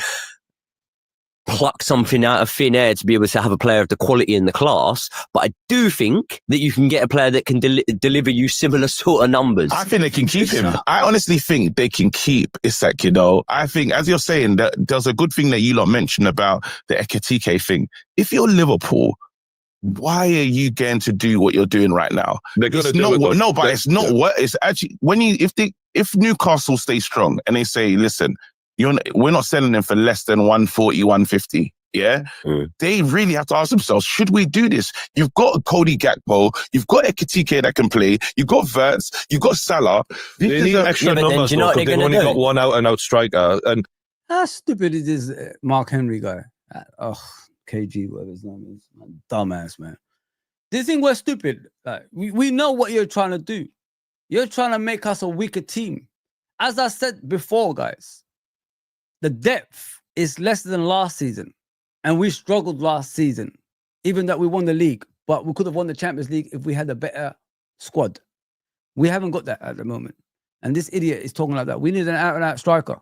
pluck something out of thin air to be able to have a player of the quality in the class, but I do think that you can get a player that can deliver you similar sort of numbers. I think they can keep him. I honestly think they can keep Isak, you know. I think, as you're saying, that there's a good thing that you lot mentioned about the Ekitike thing. If you're Liverpool, why are you going to do what you're doing right now? They're going to do it. No, but it's not what it's actually, if Newcastle stay strong and they say, listen, we're not selling them for less than 140, 150. Yeah. They really have to ask themselves, should we do this? You've got Cody Gakpo, you've got Ekitike that can play, you've got Wirtz, you've got Salah. They need extra numbers, they've only got one out and out striker. And how stupid it is, Mark Henry guy. KG, whatever his name is. Dumbass, man. Do you think we're stupid? Like, we know what you're trying to do. You're trying to make us a weaker team. As I said before, guys, the depth is less than last season. And we struggled last season, even that we won the league. But we could have won the Champions League if we had a better squad. We haven't got that at the moment. And this idiot is talking like that. We need an out-and-out striker.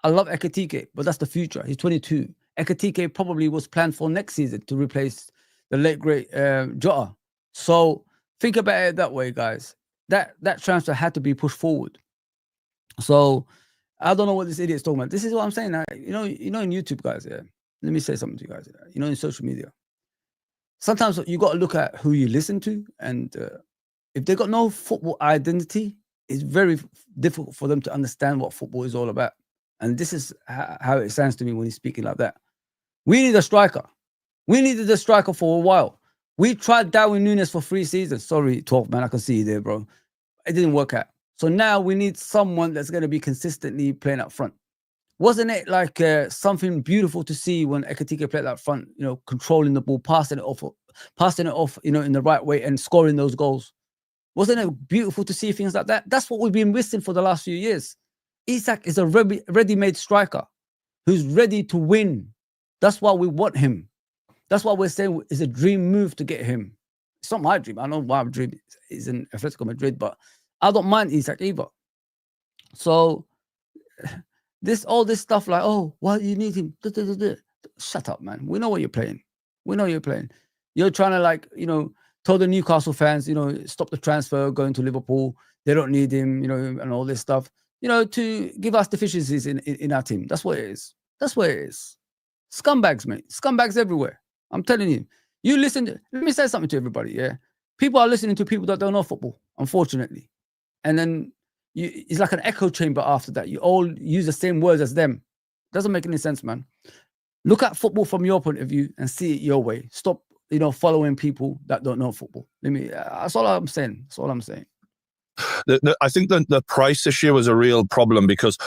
I love Ekitike, but that's the future. He's 22. Ekitike probably was planned for next season to replace the late, great Jota. So think about it that way, guys. That transfer had to be pushed forward. So I don't know what this idiot's talking about. This is what I'm saying. You know, in YouTube, guys, yeah. Let me say something to you guys. You know, in social media, sometimes you got to look at who you listen to, and if they got no football identity, it's very difficult for them to understand what football is all about. And this is how it sounds to me when he's speaking like that. We need a striker. We needed a striker for a while. We tried Darwin Núñez for 3 seasons. Sorry, 12 man, I can see you there, bro. It didn't work out. So now we need someone that's going to be consistently playing up front. Wasn't it like something beautiful to see when Ekitike played up front, you know, controlling the ball, passing it off, you know, in the right way and scoring those goals? Wasn't it beautiful to see things like that? That's what we've been missing for the last few years. Isak is a ready-made striker who's ready to win. That's why we want him. That's why we're saying it's a dream move to get him. It's not my dream. I know my dream is in Atletico Madrid, but I don't mind Isak either. So all this stuff like, oh, why do you need him? Shut up, man. We know what you're playing. We know you're playing. You're trying to, like, you know, tell the Newcastle fans, you know, stop the transfer, going to Liverpool. They don't need him, you know, and all this stuff, you know, to give us deficiencies in our team. That's what it is. That's what it is. Scumbags, mate. Scumbags everywhere. I'm telling you. You listen to, let me say something to everybody, yeah? People are listening to people that don't know football, unfortunately. And then it's like an echo chamber after that. You all use the same words as them. Doesn't make any sense, man. Look at football from your point of view and see it your way. Stop, you know, following people that don't know football. That's all I'm saying. That's all I'm saying. I think the price issue is a real problem because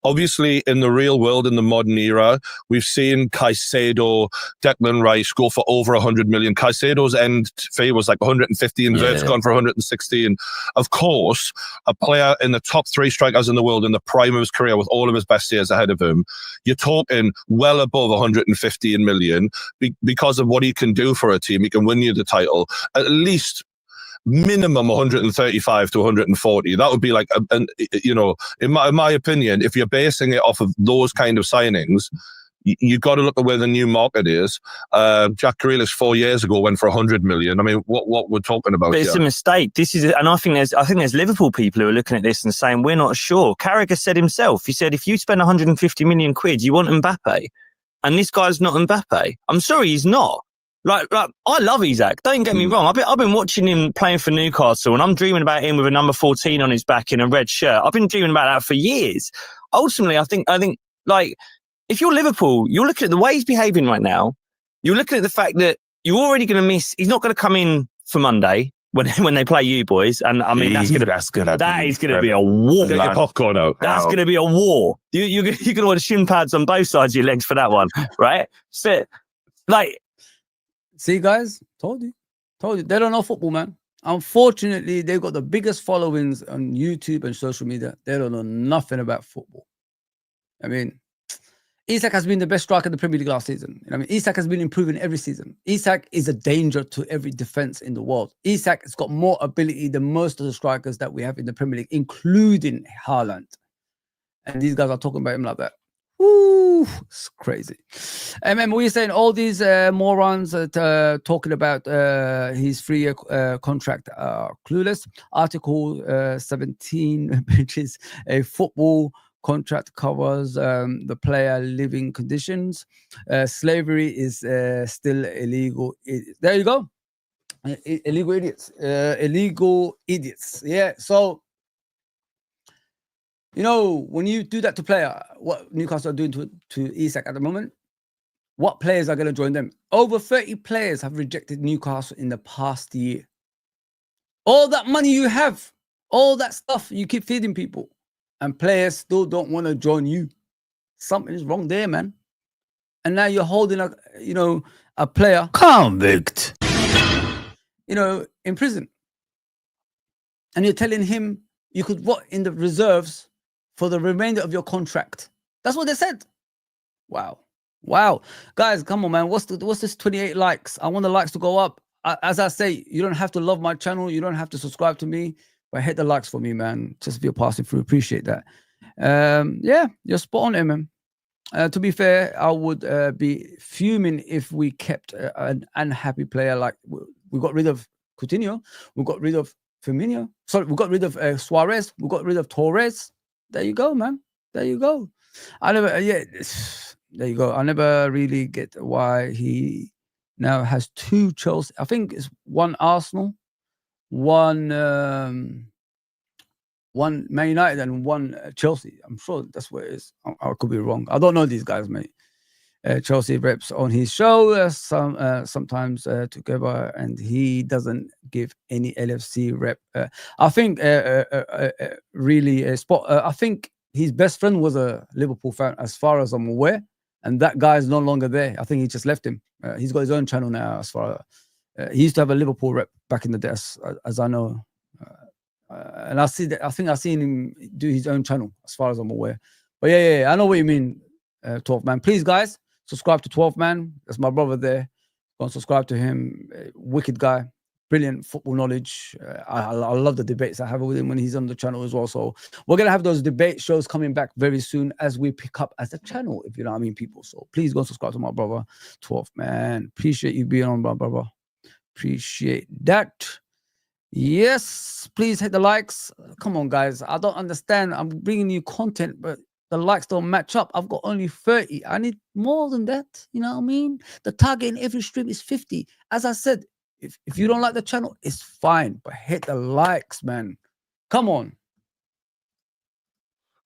obviously in the real world, in the modern era, we've seen Caicedo, Declan Rice go for over 100 million. Caicedo's end fee was like 150 and Vert's gone for 116. Of course, a player in the top 3 strikers in the world in the prime of his career with all of his best years ahead of him, you're talking well above 115 million because of what he can do for a team. He can win you the title. At least minimum 135 to 140. That would be like, in my opinion, if you're basing it off of those kind of signings, you've got to look at where the new market is. Jack Grealish 4 years ago went for 100 million. I mean, what we're talking about but it's here. a mistake. And I think there's Liverpool people who are looking at this and saying we're not sure. Carragher said himself. He said if you spend 150 million quid, you want Mbappe, and this guy's not Mbappe. I'm sorry, he's not. Like I love Isak. Don't get me wrong. I've been watching him playing for Newcastle, and I'm dreaming about him with a number 14 on his back in a red shirt. I've been dreaming about that for years. Ultimately, I think like if you're Liverpool, you're looking at the way he's behaving right now. You're looking at the fact that you're already going to miss. He's not going to come in for Monday when they play you boys, and I mean that is going to be a war. Get your popcorn out. That's going to be a war. You're going to want shin pads on both sides of your legs for that one, right? So, like. See, guys, told you. They don't know football, man. Unfortunately, they've got the biggest followings on YouTube and social media. They don't know nothing about football. I mean, Isak has been the best striker in the Premier League last season. I mean, Isak has been improving every season. Isak is a danger to every defense in the world. Isak has got more ability than most of the strikers that we have in the Premier League, including Haaland. And these guys are talking about him like that. Ooh, it's crazy. And what you're saying, all these morons talking about his 3-year contract are clueless. Article 17, which is a football contract, covers the player living conditions. Slavery is still illegal. There you go. Illegal idiots. Illegal idiots. Yeah, so when you do that to player, what Newcastle are doing to Isak at the moment, what players are going to join them? Over 30 players have rejected Newcastle in the past year. All that money you have, all that stuff you keep feeding people, and players still don't want to join you. Something is wrong there, man. And now you're holding a player convict, in prison, and you're telling him you could vote in the reserves for the remainder of your contract. That's what they said. Wow. Guys, come on, man. What's this 28 likes? I want the likes to go up. As I say, you don't have to love my channel. You don't have to subscribe to me. But hit the likes for me, man. Just if you're passing through. Appreciate that. Yeah, you're spot on, man. To be fair, I would be fuming if we kept an unhappy player like we got rid of Coutinho. We got rid of Firmino. Sorry, we got rid of Suarez. We got rid of Torres. There you go, man. There you go. There you go. I never really get why he now has 2 Chelsea. I think it's 1 Arsenal, 1 Man United, and 1 Chelsea. I'm sure that's where it is. I could be wrong. I don't know these guys, mate. Chelsea reps on his show sometimes together, and he doesn't give any LFC rep. I think really a spot. I think his best friend was a Liverpool fan, as far as I'm aware, and that guy is no longer there. I think he just left him. He's got his own channel now. As far he used to have a Liverpool rep back in the day, as I know, and I see that. I think I've seen him do his own channel, as far as I'm aware. But yeah, I know what you mean, 12 man. Please, guys. Subscribe to 12 man. That's my brother there. Go and subscribe to him. Wicked guy. Brilliant football knowledge. I love the debates I have with him when he's on the channel as well. So we're going to have those debate shows coming back very soon as we pick up as a channel, if you know what I mean, people. So please go and subscribe to my brother, 12 man. Appreciate you being on, my brother. Appreciate that. Yes, please hit the likes. Come on, guys. I don't understand. I'm bringing you content, but the likes don't match up. I've got only 30. I need more than that. You know what I mean? The target in every stream is 50. As I said, if you don't like the channel, it's fine. But hit the likes, man. Come on.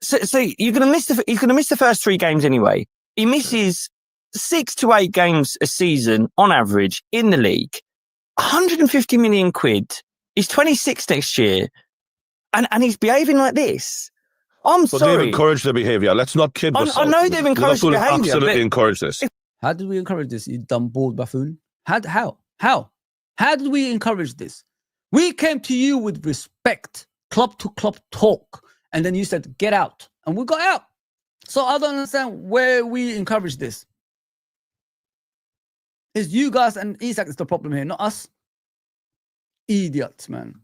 So you're gonna miss the first 3 games anyway. He misses 6 to 8 games a season on average in the league. 150 million quid. He's 26 next year. and he's behaving like this. I'm But sorry. they've encouraged the behaviour. Let's not kid I ourselves. know they've encouraged Liverpool behaviour, absolutely but- encouraged this. How did we encourage this, you dumb bald buffoon? How did we encourage this? We came to you with respect, club to club talk, and then you said, get out. And we got out. So I don't understand where we encourage this. It's you guys and Isak is the problem here, not us. Idiots, man.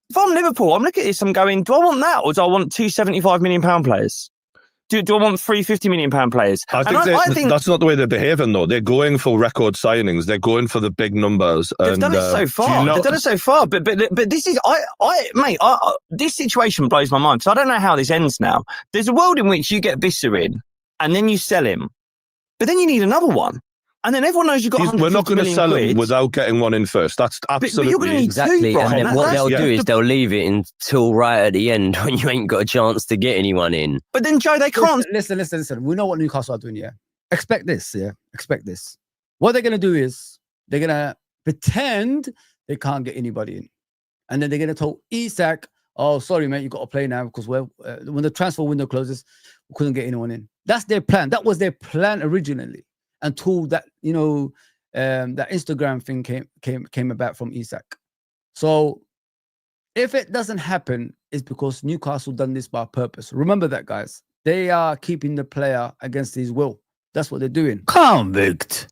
If I'm Liverpool, I'm looking at this, I'm going, do I want that or do I want two £75 million players? Do I want three £50 million players? I think that's not the way they're behaving, though. They're going for record signings. They're going for the big numbers. They've done it so far. They've done it so far. But this is, this situation blows my mind. So I don't know how this ends now. There's a world in which you get Visser in and then you sell him. But then you need another one. And then everyone knows you've got We're not going to sell him quid. without getting one in first. That's absolutely... you're going to need Exactly. two, And Brian. then what they'll do is the- they'll leave it until right at the end when you ain't got a chance to get anyone in. But then, Joe, they can't... Listen. We know what Newcastle are doing, yeah? Expect this, yeah? Expect this. What they're going to do is they're going to pretend they can't get anybody in. And then they're going to tell Isak, oh, sorry, mate, you got to play now because when the transfer window closes, we couldn't get anyone in. That's their plan. That was their plan originally until that, that Instagram thing came about from Isak. So if it doesn't happen, it's because Newcastle done this by purpose. Remember that, guys. They are keeping the player against his will. That's what they're doing. Convict.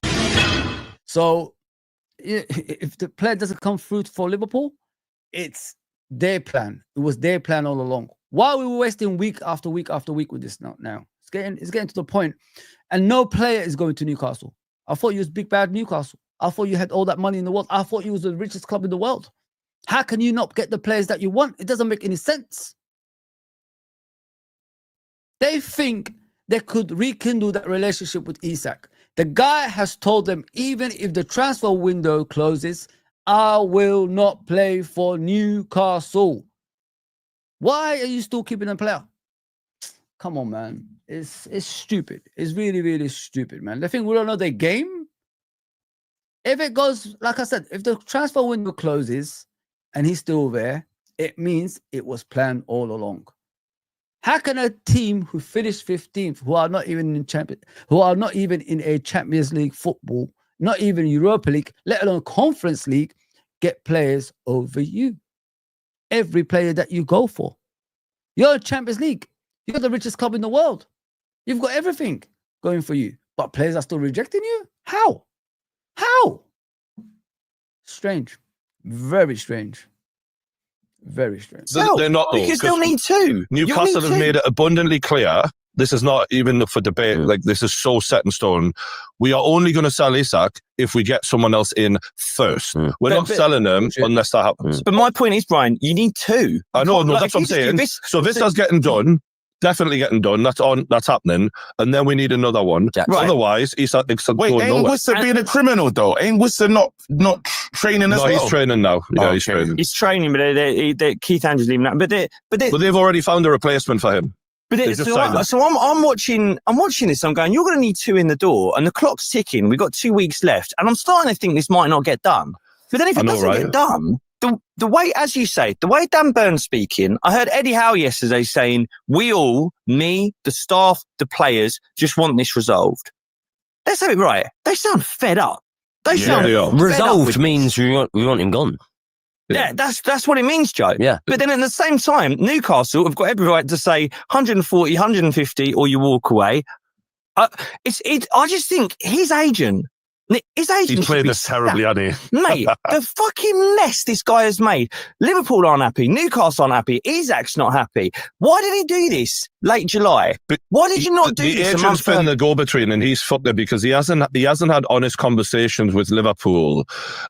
So if the player doesn't come through for Liverpool, it's their plan. It was their plan all along. Why we were wasting week after week after week with this now? It's getting to the point, and no player is going to Newcastle. I thought you was big bad Newcastle. I thought you had all that money in the world. I thought you was the richest club in the world. How can you not get the players that you want? It doesn't make any sense. They think they could rekindle that relationship with Isak. The guy has told them, even if the transfer window closes, I will not play for Newcastle. Why are you still keeping a player? Come on, man. It's stupid. It's really, really stupid, man. They think we don't know their game. If it goes, like I said, if the transfer window closes and he's still there, it means it was planned all along. How can a team who finished 15th, who are not even in a Champions League football, not even Europa League, let alone Conference League, get players over you? Every player that you go for. You're a Champions League. You're the richest club in the world. You've got everything going for you, but players are still rejecting you? How? Strange. Very strange. Very strange. They're not, though. Because they'll need two. Newcastle have made it abundantly clear. This is not even up for debate. Like, this is so set in stone. We are only going to sell Isak if we get someone else in first. We're not selling them unless that happens. But my point is, Brian, you need two. I know, that's what I'm saying. So this is getting done. Definitely getting done. That's happening. And then we need another one. Right. Otherwise, Isak wait, ain't Worcester being a criminal though? Ain't Worcester not training as well? No, he's training now. Yeah, he's okay. training. He's training, but Keith Andrews leaving that. But they've already found a replacement for him. So I'm watching this. I'm going, you're going to need two in the door, and the clock's ticking. We've got 2 weeks left, and I'm starting to think this might not get done. But then if it doesn't get done, the way, as you say, the way Dan Burns speaking, I heard Eddie Howe yesterday saying, we all, me, the staff, the players, just want this resolved. Let's have it right. They sound fed up. They sound resolved means we want him gone. Yeah, that's what it means, Joe. Yeah. But then at the same time, Newcastle have got every right to say 140, 150, or you walk away. I just think his agent. He's played this terribly, hasn't he? Mate, the fucking mess this guy has made. Liverpool aren't happy. Newcastle aren't happy. Isak's not happy. Why did he do this late July? But why did you not do the this? The agent's been the go-between, and he's fucked it because he hasn't had honest conversations with Liverpool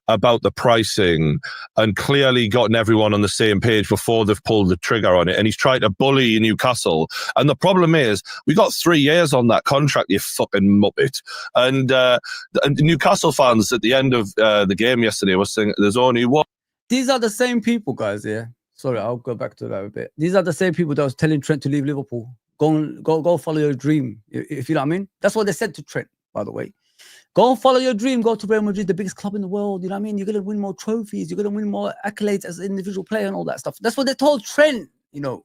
about the pricing and clearly gotten everyone on the same page before they've pulled the trigger on it. And he's tried to bully Newcastle. And the problem is, we got 3 years on that contract, you fucking muppet. And Newcastle fans at the end of the game yesterday were saying there's only one. These are the same people, guys. Yeah. Sorry, I'll go back to that a bit. These are the same people that was telling Trent to leave Liverpool. Go follow your dream. If you know what I mean. That's what they said to Trent, by the way. Go and follow your dream. Go to Real Madrid, the biggest club in the world. You know what I mean? You're going to win more trophies. You're going to win more accolades as an individual player and all that stuff. That's what they told Trent, you know.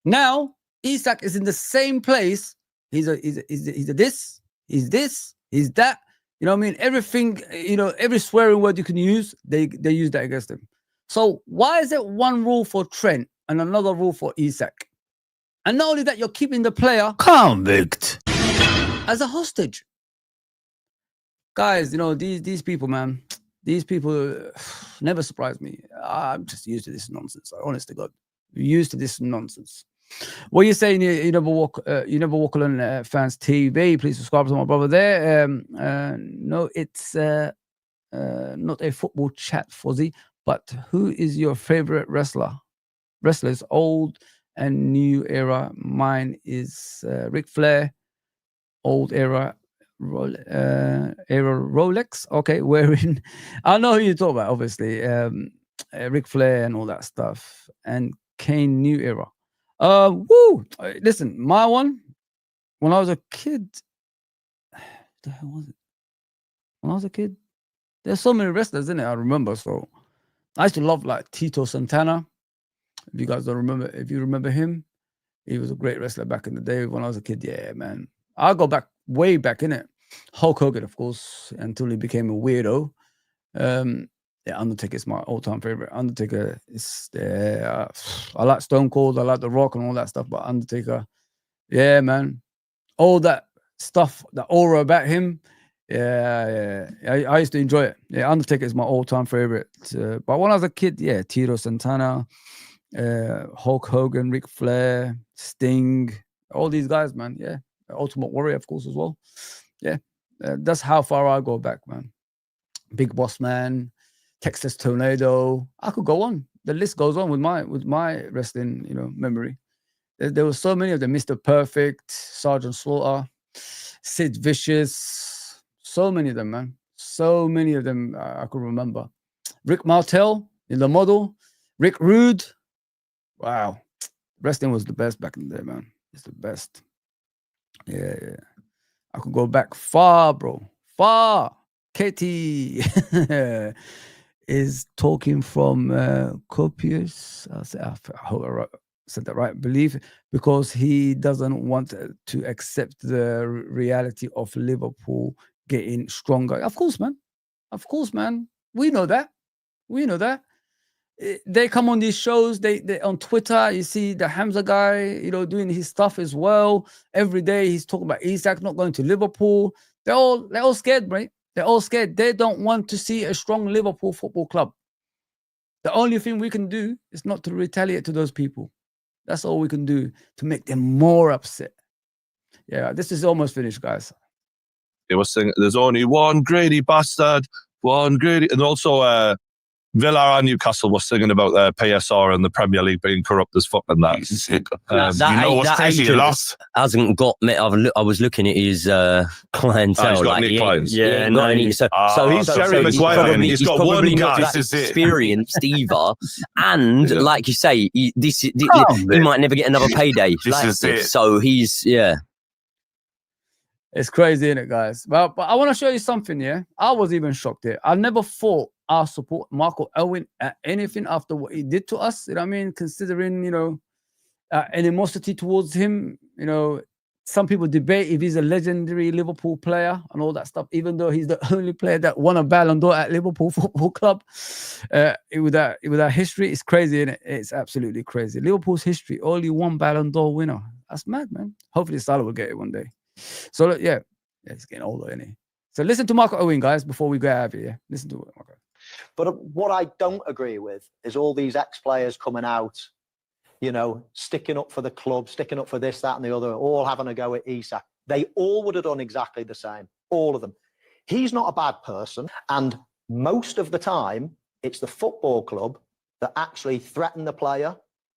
Now, Isak is in the same place. He's a this, he's that. You know what I mean? Everything, you know, every swearing word you can use, they use that against him. So why is it one rule for Trent and another rule for Isak? And not only that, you're keeping the player convict as a hostage. Guys, you know, these people, man, these people never surprise me. I'm just used to this nonsense. Honest to God, used to this nonsense. What are you saying? You never walk alone, fans TV. Please subscribe to my brother there. No, it's not a football chat, Fozzy. But who is your favorite wrestler? Wrestlers, old and new era. Mine is Ric Flair. Old era. Rolex, okay, wearing. I know who you talk about, obviously. Ric Flair and all that stuff, and Kane, new era. Listen, my one. When I was a kid, the hell was it? When I was a kid, there's so many wrestlers in it. I remember. So I used to love like Tito Santana. If you guys don't remember, if you remember him, he was a great wrestler back in the day. When I was a kid, yeah, man. I'll go back way back in it. Hulk Hogan, of course, until he became a weirdo. Yeah, Undertaker is my all-time favorite. Undertaker is I like Stone Cold, I like The Rock and all that stuff, but Undertaker, yeah, man. All that stuff, the aura about him, yeah. I used to enjoy it. Yeah, Undertaker is my all-time favorite. But when I was a kid, yeah, Tito Santana, Hulk Hogan, Ric Flair, Sting, all these guys, man, yeah. Ultimate Warrior, of course, as well. Yeah, that's how far I go back, man. Big Boss Man, Texas Tornado. I could go on. The list goes on with my wrestling, you know, memory. There were so many of them. Mr. Perfect, Sergeant Slaughter, Sid Vicious. So many of them, man. So many of them I could remember. Rick Martel in the model. Rick Rude. Wow, wrestling was the best back in the day, man. It's the best. Yeah. I could go back far, bro. Far. Katie is talking from copious. I hope I said that right. Believe because he doesn't want to accept the reality of Liverpool getting stronger. Of course, man. Of course, man. We know that. We know that. They come on these shows, they on Twitter, you see the Hamza guy, you know, doing his stuff as well. Every day he's talking about Isak not going to Liverpool. They're all scared, right? They're all scared. They don't want to see a strong Liverpool football club. The only thing we can do is not to retaliate to those people. That's all we can do to make them more upset. Yeah, this is almost finished, guys. They were saying there's only one greedy bastard, one greedy, and also Villa and Newcastle was singing about PSR and the Premier League being corrupt as fuck and that. You know what's crazy? Hasn't got me. I was looking at his clientele. He's got any clients. Yeah, no. He's Jerry Maguire. He's got one guy. This is experienced either, and like you say, he might never get another payday. This is it. So he's It's crazy, isn't it, guys? But I want to show you something. Yeah, I was even shocked here. I never thought I support Marco Owen at anything after what he did to us. You know what I mean? Considering, you know, animosity towards him. You know, some people debate if he's a legendary Liverpool player and all that stuff, even though he's the only player that won a Ballon d'Or at Liverpool Football Club. With that history, it's crazy, isn't it? It's absolutely crazy. Liverpool's history, only one Ballon d'Or winner. That's mad, man. Hopefully Salah will get it one day. So, yeah, he's getting older, isn't he? So listen to Marco Owen, guys, before we get out of here. Listen to it, Marco. But what I don't agree with is all these ex-players coming out, you know, sticking up for the club, sticking up for this, that, and the other, all having a go at Isak. They all would have done exactly the same, all of them. He's not a bad person, and most of the time, it's the football club that actually threaten the player.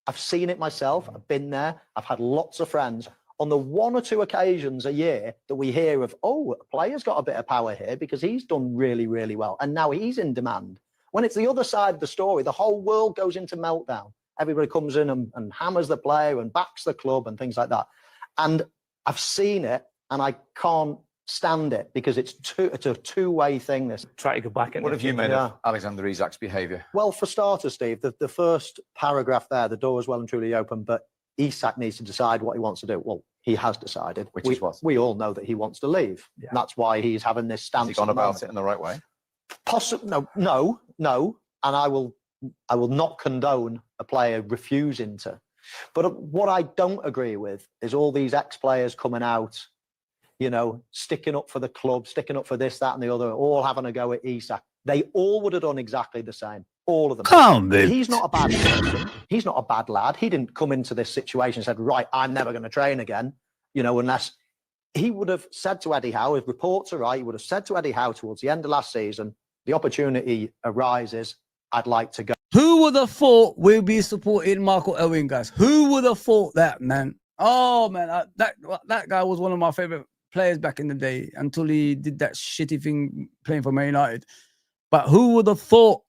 I've seen it myself. I've been there. I've had lots of friends. On the one or two occasions a year that we hear of, oh, a player's got a bit of power here because he's done really, really well, and now he's in demand. When it's the other side of the story, the whole world goes into meltdown. Everybody comes in and hammers the player and backs the club and things like that. And I've seen it, and I can't stand it because it's a two-way thing. This try to go back. What have you made of Alexander Isak's behaviour? Well, for starters, Steve, the first paragraph there, the door is well and truly open, but Isak needs to decide what he wants to do. Well, he has decided. Which is what? We all know that he wants to leave. Yeah. And that's why he's having this stance. Has he gone about it in the right way? No. And I will not condone a player refusing to. But what I don't agree with is all these ex-players coming out, you know, sticking up for the club, sticking up for this, that, and the other, all having a go at Isak. They all would have done exactly the same. All of them. He's not a bad person. He's not a bad lad. He didn't come into this situation and said, right, I'm never going to train again, you know, unless he would have said to Eddie Howe, if reports are right, he would have said to Eddie Howe towards the end of last season, the opportunity arises, I'd like to go. Who would have thought we'd be supporting Michael Owen, guys? Who would have thought that, man? Oh, man, that guy was one of my favorite players back in the day until he did that shitty thing playing for Man United. But who would have thought?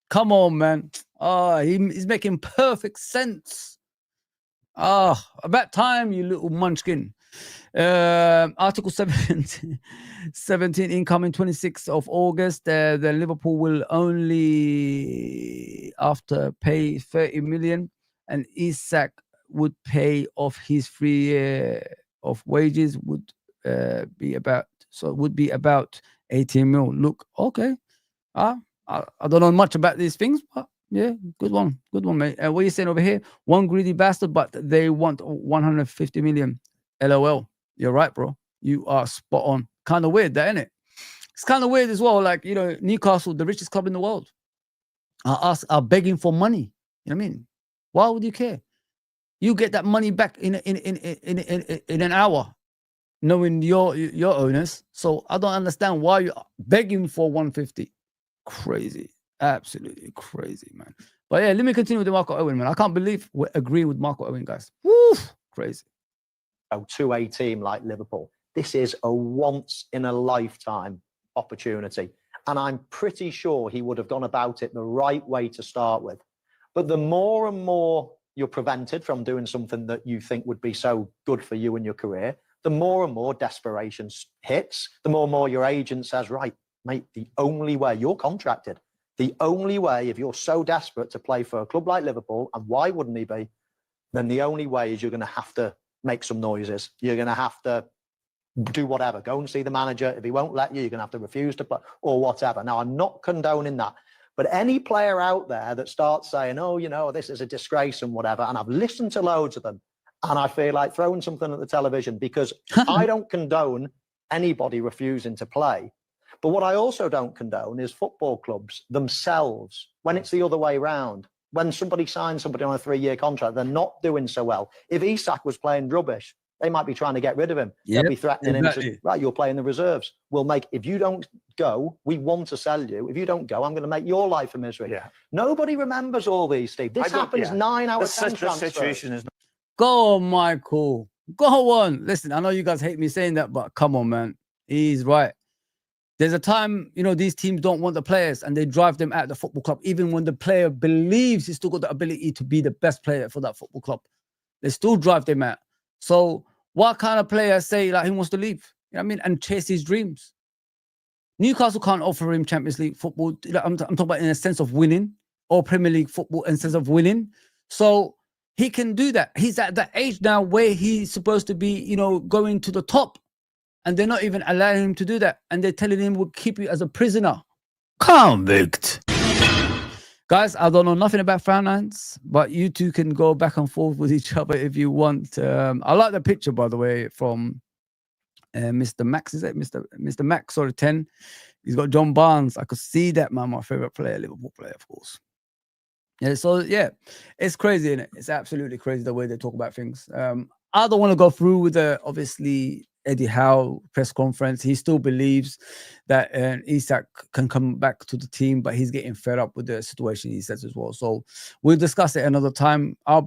Come on, man. Oh, he's making perfect sense. Oh, about time, you little munchkin. Article 17 incoming 26th of August. The Liverpool will only after pay 30 million, and Isak would pay off his 3 year of wages would be about 18 mil. Look, okay. I don't know much about these things, but yeah, good one, mate. What are you saying over here? One greedy bastard, but they want 150 million. LOL. You're right, bro. You are spot on. Kind of weird, that, isn't it? It's kind of weird as well. Like, you know, Newcastle, the richest club in the world, are begging for money. You know what I mean? Why would you care? You get that money back in an hour, knowing your owners. So I don't understand why you're begging for 150. Crazy, absolutely crazy, man. But yeah, let me continue with the Marco Owen, man. I can't believe we agree with Marco Owen, guys. Woo, crazy. To a team like Liverpool, this is a once in a lifetime opportunity, and I'm pretty sure he would have gone about it the right way to start with. But the more and more you're prevented from doing something that you think would be so good for you in your career, the more and more desperation hits, the more and more your agent says, right, mate, the only way you're contracted, the only way, if you're so desperate to play for a club like Liverpool, and why wouldn't he be, then the only way is you're going to have to make some noises. You're going to have to do whatever. Go and see the manager. If he won't let you, you're going to have to refuse to play or whatever. Now, I'm not condoning that. But any player out there that starts saying, oh, you know, this is a disgrace and whatever, and I've listened to loads of them, and I feel like throwing something at the television because I don't condone anybody refusing to play. But what I also don't condone is football clubs themselves, when it's the other way around. When somebody signs somebody on a 3-year contract, they're not doing so well. If Isak was playing rubbish, they might be trying to get rid of him. They'll be threatening him to, right, you're playing the reserves. If you don't go, we want to sell you. If you don't go, I'm going to make your life a misery. Yeah. Nobody remembers all these, Steve. This happens 9 out of 10 transfers. Go on, Michael. Go on. Listen, I know you guys hate me saying that, but come on, man. He's right. There's a time, you know, these teams don't want the players and they drive them out of the football club, even when the player believes he's still got the ability to be the best player for that football club. They still drive them out. So what kind of player say like he wants to leave? You know what I mean? And chase his dreams. Newcastle can't offer him Champions League football. I'm talking about in a sense of winning, or Premier League football in a sense of winning. So he can do that. He's at that age now where he's supposed to be, you know, going to the top. And they're not even allowing him to do that. And they're telling him we'll keep you as a prisoner. Convict. Guys, I don't know nothing about finance, but you two can go back and forth with each other if you want. I like the picture, by the way, from Mr. Max. Is it Mr. Max or 10? He's got John Barnes. I could see that, man. My favorite player, Liverpool player, of course. Yeah, so yeah, it's crazy, isn't it? It's absolutely crazy the way they talk about things. I don't want to go through with the, obviously, Eddie Howe press conference. He still believes that Isak can come back to the team, but he's getting fed up with the situation, he says as well. So we'll discuss it another time. I'll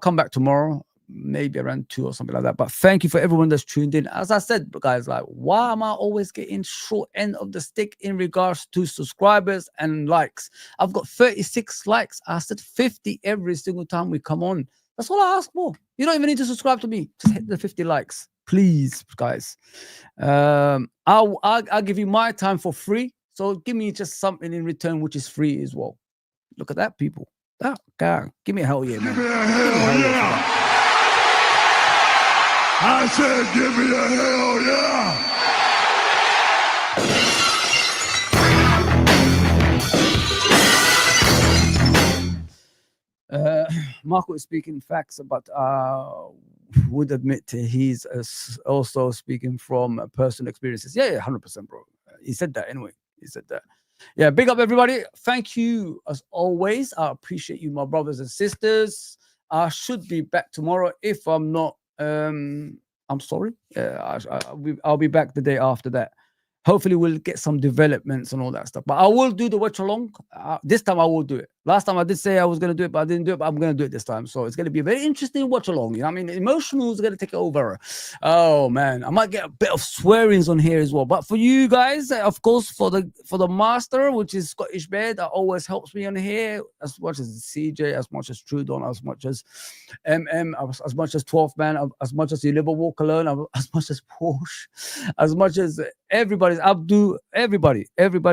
come back tomorrow, maybe around 2 or something like that. But thank you for everyone that's tuned in. As I said, guys, like, why am I always getting short end of the stick in regards to subscribers and likes? I've got 36 likes. I said 50 every single time we come on. That's all I ask for. You don't even need to subscribe to me. Just hit the 50 likes. please, guys. I'll give you my time for free. So give me just something in return, which is free as well. Look at that, people. That guy, give me a hell yeah, man. Give me a hell yeah. I said, give me a hell yeah. Marco is speaking facts, but would admit he's also speaking from personal experiences. Yeah, 100%, bro. He said that anyway. He said that. Yeah, big up everybody. Thank you as always. I appreciate you, my brothers and sisters. I should be back tomorrow. If I'm not, I'm sorry. I'll be back the day after that. Hopefully we'll get some developments and all that stuff. But I will do the watch along. This time I will do it. Last time I did say I was going to do it, but I didn't do it. But I'm going to do it this time. So it's going to be a very interesting watch along. You know what I mean? Emotional is going to take over. Oh, man. I might get a bit of swearings on here as well. But for you guys, of course, for the master, which is Scottish Bear, that always helps me on here, as much as CJ, as much as Trudon, as much as as much as 12th Man, as much as the Liverpool Cologne, as much as Porsche, as much as everybody, Abdu, everybody.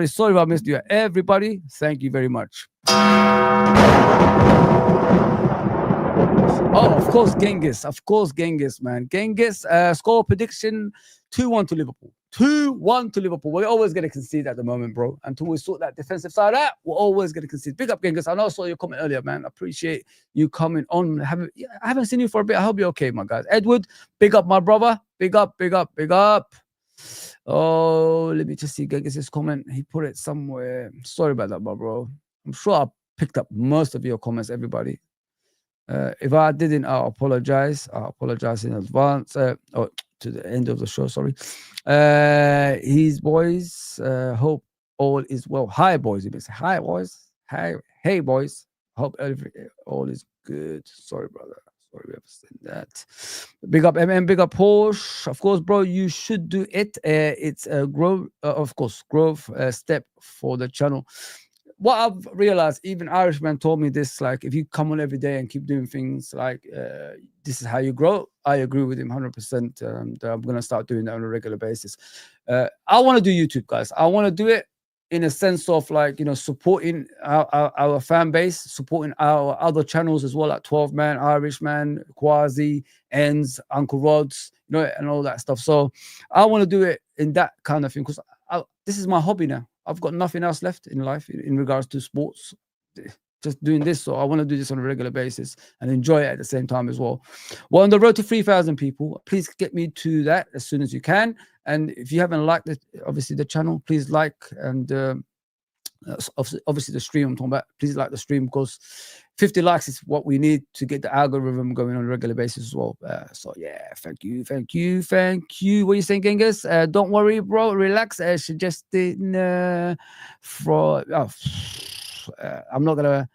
Sorry if I missed you. Everybody, thank you very much. Oh, of course, Genghis, man. Genghis, score prediction 2-1 to Liverpool. 2-1 to Liverpool. We're always going to concede at the moment, bro. Until we sort that defensive side out, we're always going to concede. Big up, Genghis. I know I saw your comment earlier, man. I appreciate you coming on. I haven't seen you for a bit. I hope you're okay, my guys. Edward, big up, my brother. Big up. Oh, let me just see Genghis' comment. He put it somewhere. Sorry about that, my bro. I'm sure I picked up most of your comments, everybody. If I didn't, I apologize. I apologize in advance. To the end of the show, sorry. His boys, hope all is well. Hi, boys. He said, hi, boys. Hey, boys. Hope all is good. Sorry, brother. Sorry, we have said that. Big up MM, big up Porsche. Of course, bro, you should do it. It's a growth, growth step for the channel. What I've realized, even Irishman told me this, like, if you come on every day and keep doing things like this is how you grow. I agree with him 100%. I'm going to start doing that on a regular basis. I want to do YouTube, guys. I want to do it in a sense of, like, you know, supporting our fan base, supporting our other channels as well, like 12 Man, Irishman, Quasi, Ends, Uncle Rods, you know, and all that stuff. So I want to do it in that kind of thing, because this is my hobby now. I've got nothing else left in life in regards to sports, just doing this. So I want to do this on a regular basis and enjoy it at the same time as well. Well, on the road to 3,000 people, please get me to that as soon as you can. And if you haven't liked it, obviously the channel, please like, and obviously the stream I'm talking about, please like the stream, because 50 likes is what we need to get the algorithm going on a regular basis as well. So yeah, thank you. What are you saying, Genghis? Don't worry, bro, relax. Suggesting I'm not gonna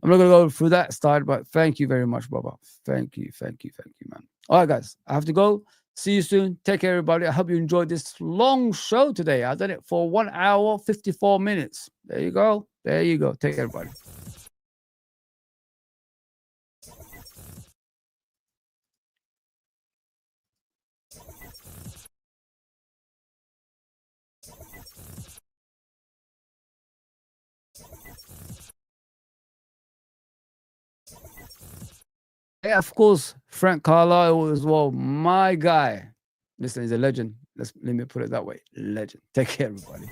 go through that style, but thank you very much, brother. Thank you, man. All right, guys, I have to go. See you soon. Take care, everybody. I hope you enjoyed this long show today. I done it for 1 hour, 54 minutes. There you go. Take care, everybody. Yeah, of course, Frank Carlisle as well. My guy. Listen, he's a legend. Let me put it that way. Legend. Take care, everybody.